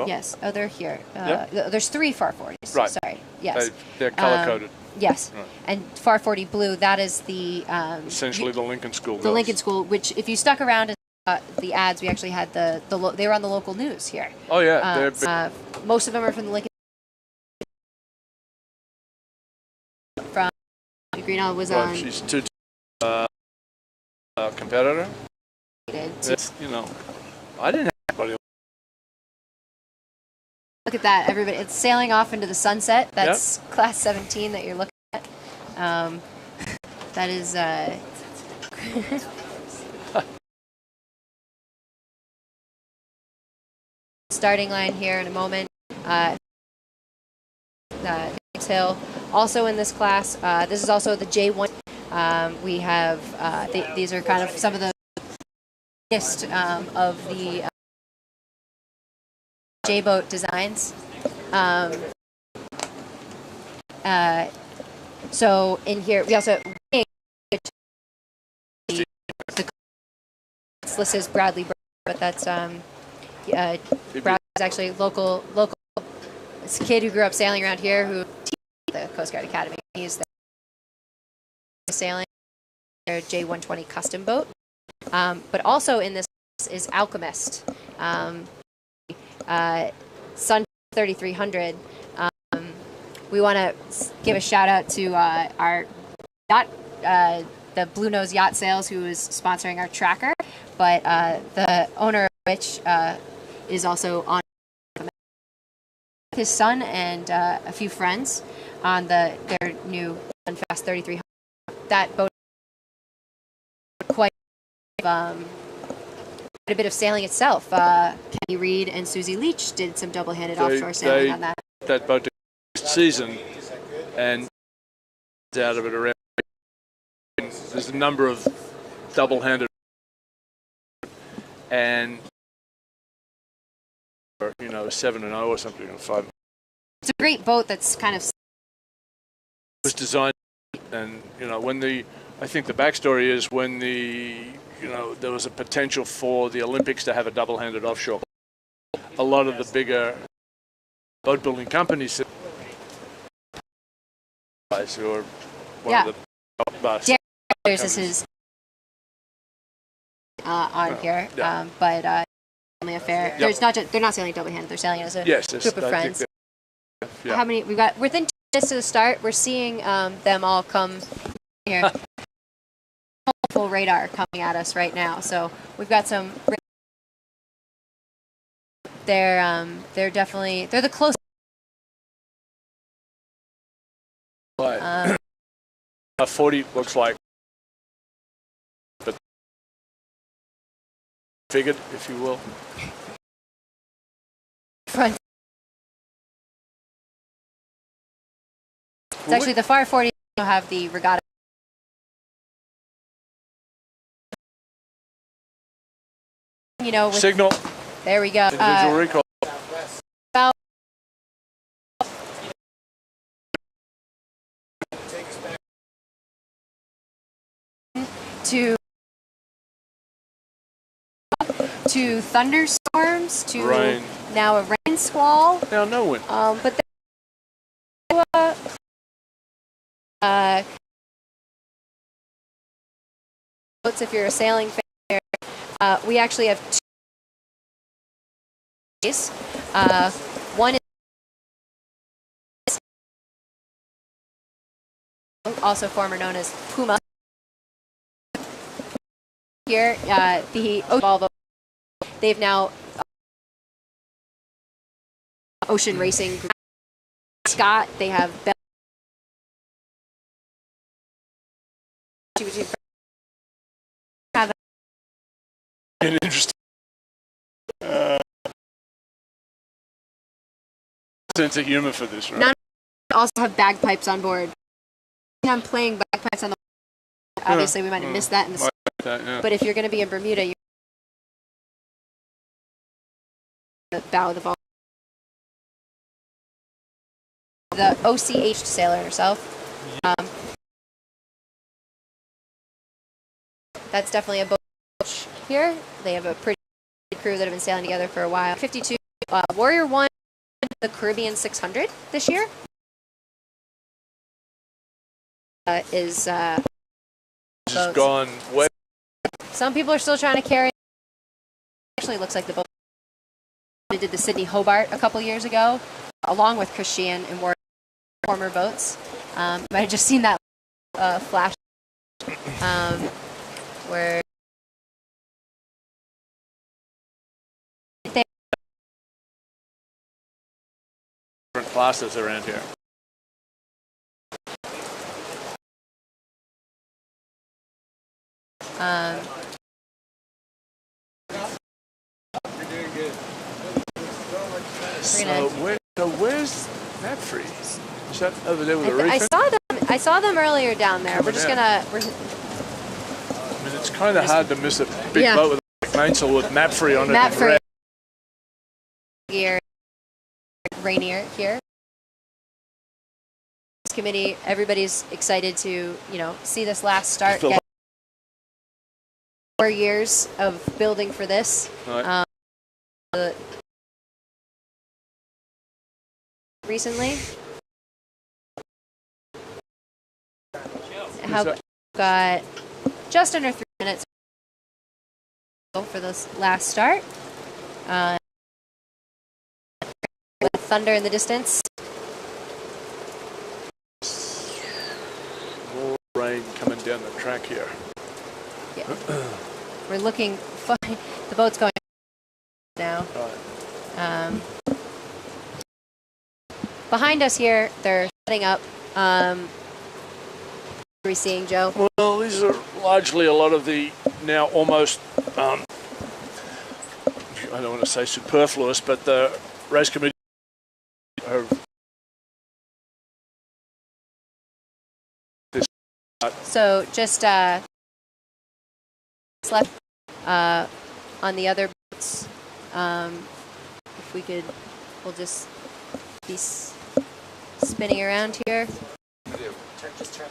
Yes. Oh, they're here. Yep. There's 3 Far 40s. Right. Sorry. Yes. They're color-coded. Yes. Right. And Far 40 blue, that is the... essentially the Lincoln School The girls. Lincoln School, which if you stuck around and the ads, we actually had they were on the local news here. Oh, yeah. They're most of them are from the Lincoln... From Greenall was right, on... She's too competitor. It's, I didn't have anybody. Look at that, everybody. It's sailing off into the sunset. That's class 17 that you're looking at. That is... starting line here in a moment. Hill. Also in this class, this is also the J1. We have, these are kind of some of the list of the J-boat designs. So in here, we also it's listed as Bradley, but that's Bradley's actually local. It's a kid who grew up sailing around here who teaches the Coast Guard Academy. He's sailing their J120 custom boat. But also in this is Alchemist, Sun 3300. We want to give a shout out to our yacht, the Blue Nose Yacht Sales, who is sponsoring our tracker, but the owner of which is also on his son and a few friends on their new Sunfast 3300. That boat quite a bit of sailing itself. Kenny Reed and Susie Leach did some double-handed offshore sailing on that. That boat this season, and out of it around. There's a number of double-handed and 7-0 or something or 5. It's a great boat that's kind of was designed, and I think the backstory is when there was a potential for the Olympics to have a double-handed offshore. A lot of the bigger boat building companies who are one of the top bus. There's his on here, but family affair. Yep. There's they're not sailing double-handed. They're sailing as a group of friends. How many we've got? Within 2 minutes to the start, we're seeing them all come here. Full radar coming at us right now. So we've got some. They're definitely the closest. 40 looks like, but figured, if you will. Front. It's actually the Far 40 have the regatta. With signal. There we go. Individual recall. About to thunderstorms to rain. Now a rain squall. Now no wind. But boats, if you're a sailing fan, we actually have 2 days. One is also former known as Puma. Here, the Volvo, they've now Ocean Racing Scott. They have An interesting sense of humor for this, right? also have bagpipes on board. I'm playing bagpipes on the obviously we might have missed that in the but if you're going to be in Bermuda, you're the bow of the boat. The OCH sailor herself. That's definitely a boat here. They have a pretty crew that have been sailing together for a while. 52 Warrior 1, the Caribbean 600 this year. Is just gone way. Some people are still trying to carry. Actually, looks like the boat did the Sydney Hobart a couple years ago, along with Chris Sheehan and former boats. I might have just seen that flash where different classes around here. So where's Mapfre? Is that over there with the reef? I saw them earlier down there. We're just gonna. I mean, it's kind of hard to miss a big boat with a mainsail with Mapfre on it. Mapfre gear, Rainier here. This committee, everybody's excited to see this last start. 4 years of building for this. Right. Recently, got just under 3 minutes for this last start. With thunder in the distance. More rain coming down the track here. Yeah. We're looking. The boat's going now. Behind us here, they're setting up. What are we seeing, Joe? Well, these are largely a lot of the now almost, I don't want to say superfluous, but the race committee are so just left on the other boats. If we could, we'll just be spinning around here. Just turn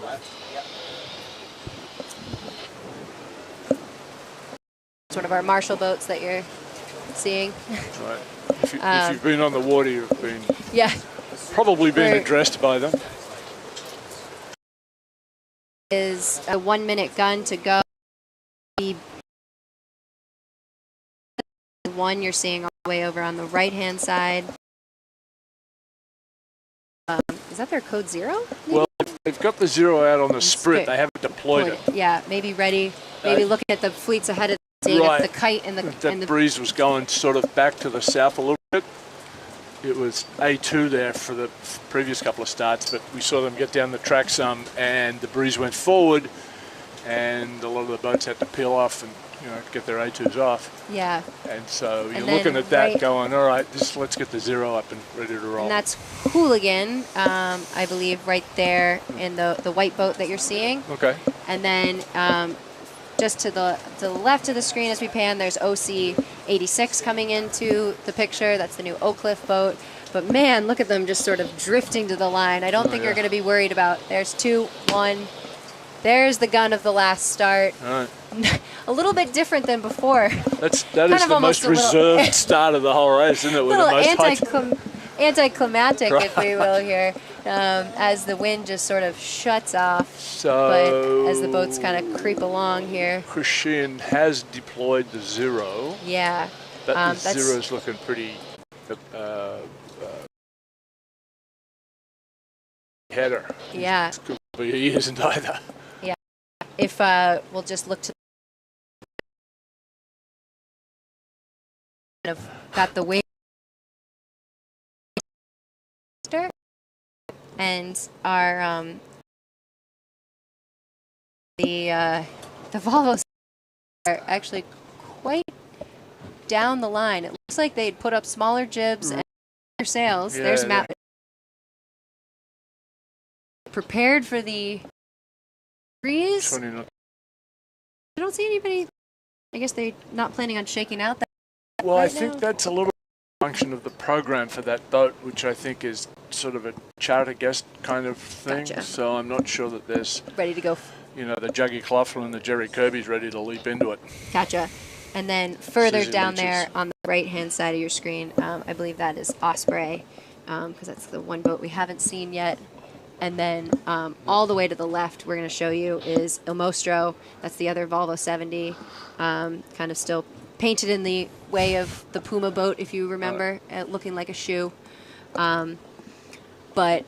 left. Yep. Sort of our Marshall boats that you're seeing. Right. If you've been on the water, you've been probably been addressed by them. Is a 1 minute gun to go. The one you're seeing all the way over on the right hand side. Is that their code 0? Maybe? Well, they've got the 0 out on the Spirit. They haven't deployed it. Yeah, maybe ready. Maybe looking at the fleets ahead of seeing if the kite and the breeze was going sort of back to the south a little bit. It was A2 there for the previous couple of starts, but we saw them get down the track some, and the breeze went forward, and a lot of the boats had to peel off and get their A2s off. Yeah. And so you're looking at that going, all right, let's get the 0 up and ready to roll. And that's Hooligan, I believe, right there in the white boat that you're seeing. Okay. And then just to the left of the screen as we pan, there's OC 86 coming into the picture. That's the new Oak Cliff boat. But man, look at them just sort of drifting to the line. I don't think you're going to be worried about. There's 2, 1. There's the gun of the last start. All right. A little bit different than before. That is the most reserved start of the whole race, isn't it? A little anticlimactic, if we will, here, as the wind just sort of shuts off. So, but as the boats kind of creep along here. Chris Sheehan has deployed the 0. Yeah. That the 0 is looking pretty header. Yeah. But he isn't either. Yeah. If we'll just look to got the wave and our the Volvos are actually quite down the line. It looks like they'd put up smaller jibs and sails. Yeah, There's Matt prepared for the freeze. Trying not- I don't see anybody. I guess they're not planning on shaking out that. Well, right I think now. that's a little function of the program for that boat, which I think is sort of a charter guest kind of thing. Gotcha. So I'm not sure that there's, Ready to go. you know, the Juggy Cloughlin and the Jerry Kirby's ready to leap into it. Gotcha. And then further Susie down Leach's. there on the right-hand side of your screen, I believe that is Osprey, because that's the one boat we haven't seen yet. And then all the way to the left, we're going to show you is Il Mostro. That's the other Volvo 70, kind of still painted in the way of the Puma boat, if you remember, looking like a shoe. But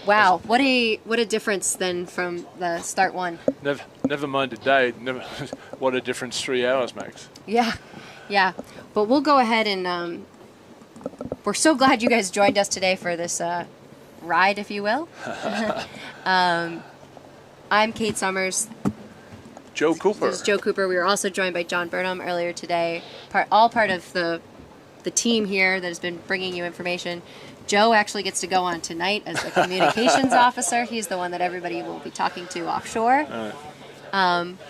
wow, what a difference then from the start one. Never mind a day. What a difference 3 hours makes. Yeah, yeah. But we'll go ahead and we're so glad you guys joined us today for this ride, if you will. I'm Kate Summers. Joe Cooper. This is Joe Cooper. We were also joined by John Burnham earlier today. All part of the team here that has been bringing you information. Joe actually gets to go on tonight as the communications officer. He's the one that everybody will be talking to offshore.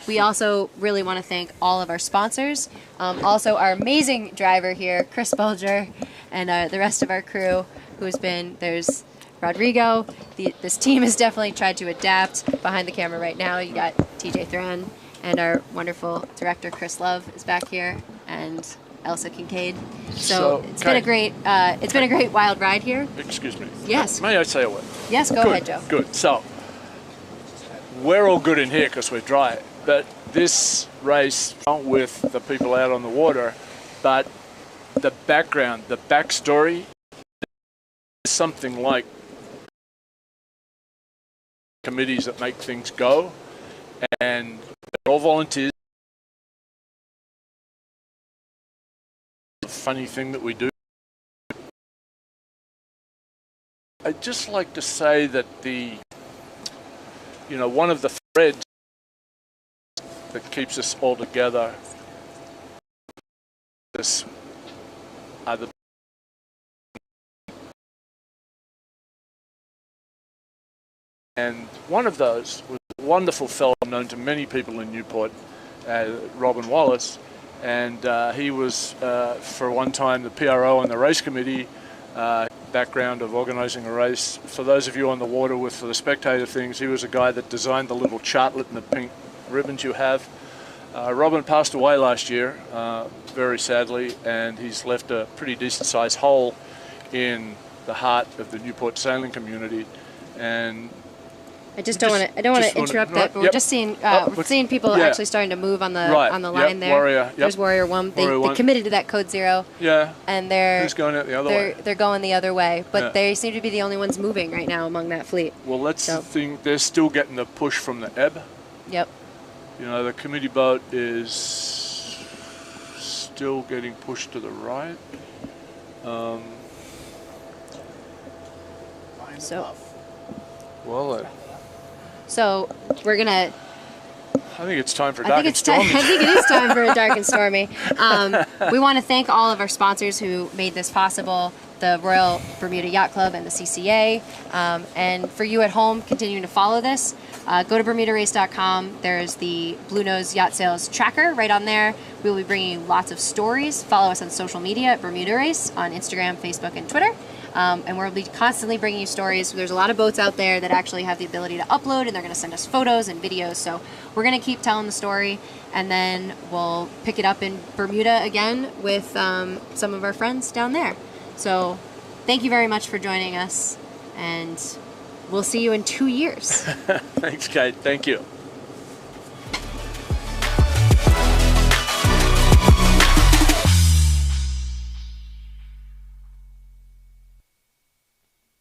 We also really want to thank all of our sponsors. Also our amazing driver here, Chris Bulger, and the rest of our crew who's been, there's Rodrigo. This team has definitely tried to adapt. Behind the camera right now, you got TJ Thran, and our wonderful director, Chris Love, is back here, and Elsa Kincaid. So it's been a great wild ride here. Excuse me. Yes. May I say a word? Yes, go ahead, Joe. Good. So we're all good in here because we're dry, but this race, not with the people out on the water, but the background, the backstory, is something like committees that make things go, and they're all volunteers. Funny thing that we do. I'd just like to say that one of the threads that keeps us all together are the and one of those was a wonderful fellow known to many people in Newport, Robin Wallace, and he was for one time the PRO on the race committee, background of organising a race. For those of you on the water with the spectator things, he was a guy that designed the little chartlet and the pink ribbons you have. Robin passed away last year, very sadly, and he's left a pretty decent sized hole in the heart of the Newport sailing community. And I don't want to interrupt that, but we're just seeing people actually starting to move on the line there. Warrior, There's Warrior One. They committed to that code 0. Yeah. And they're Who's going out the other way? They're going the other way, but they seem to be the only ones moving right now among that fleet. Well, that's the thing. They're still getting the push from the ebb. Yep. You know, the committee boat is still getting pushed to the right. So we're gonna. I think it's time for dark and stormy. I think it is time for a dark and stormy. We want to thank all of our sponsors who made this possible. The Royal Bermuda Yacht Club and the CCA. And for you at home continuing to follow this, go to bermudarace.com. There's the Blue Nose Yacht Sales tracker right on there. We will be bringing you lots of stories. Follow us on social media at Bermuda Race on Instagram, Facebook, and Twitter. And we'll be constantly bringing you stories. There's a lot of boats out there that actually have the ability to upload, and they're going to send us photos and videos. So we're going to keep telling the story, and then we'll pick it up in Bermuda again with some of our friends down there. So thank you very much for joining us, and we'll see you in 2 years. Thanks, Kate. Thank you.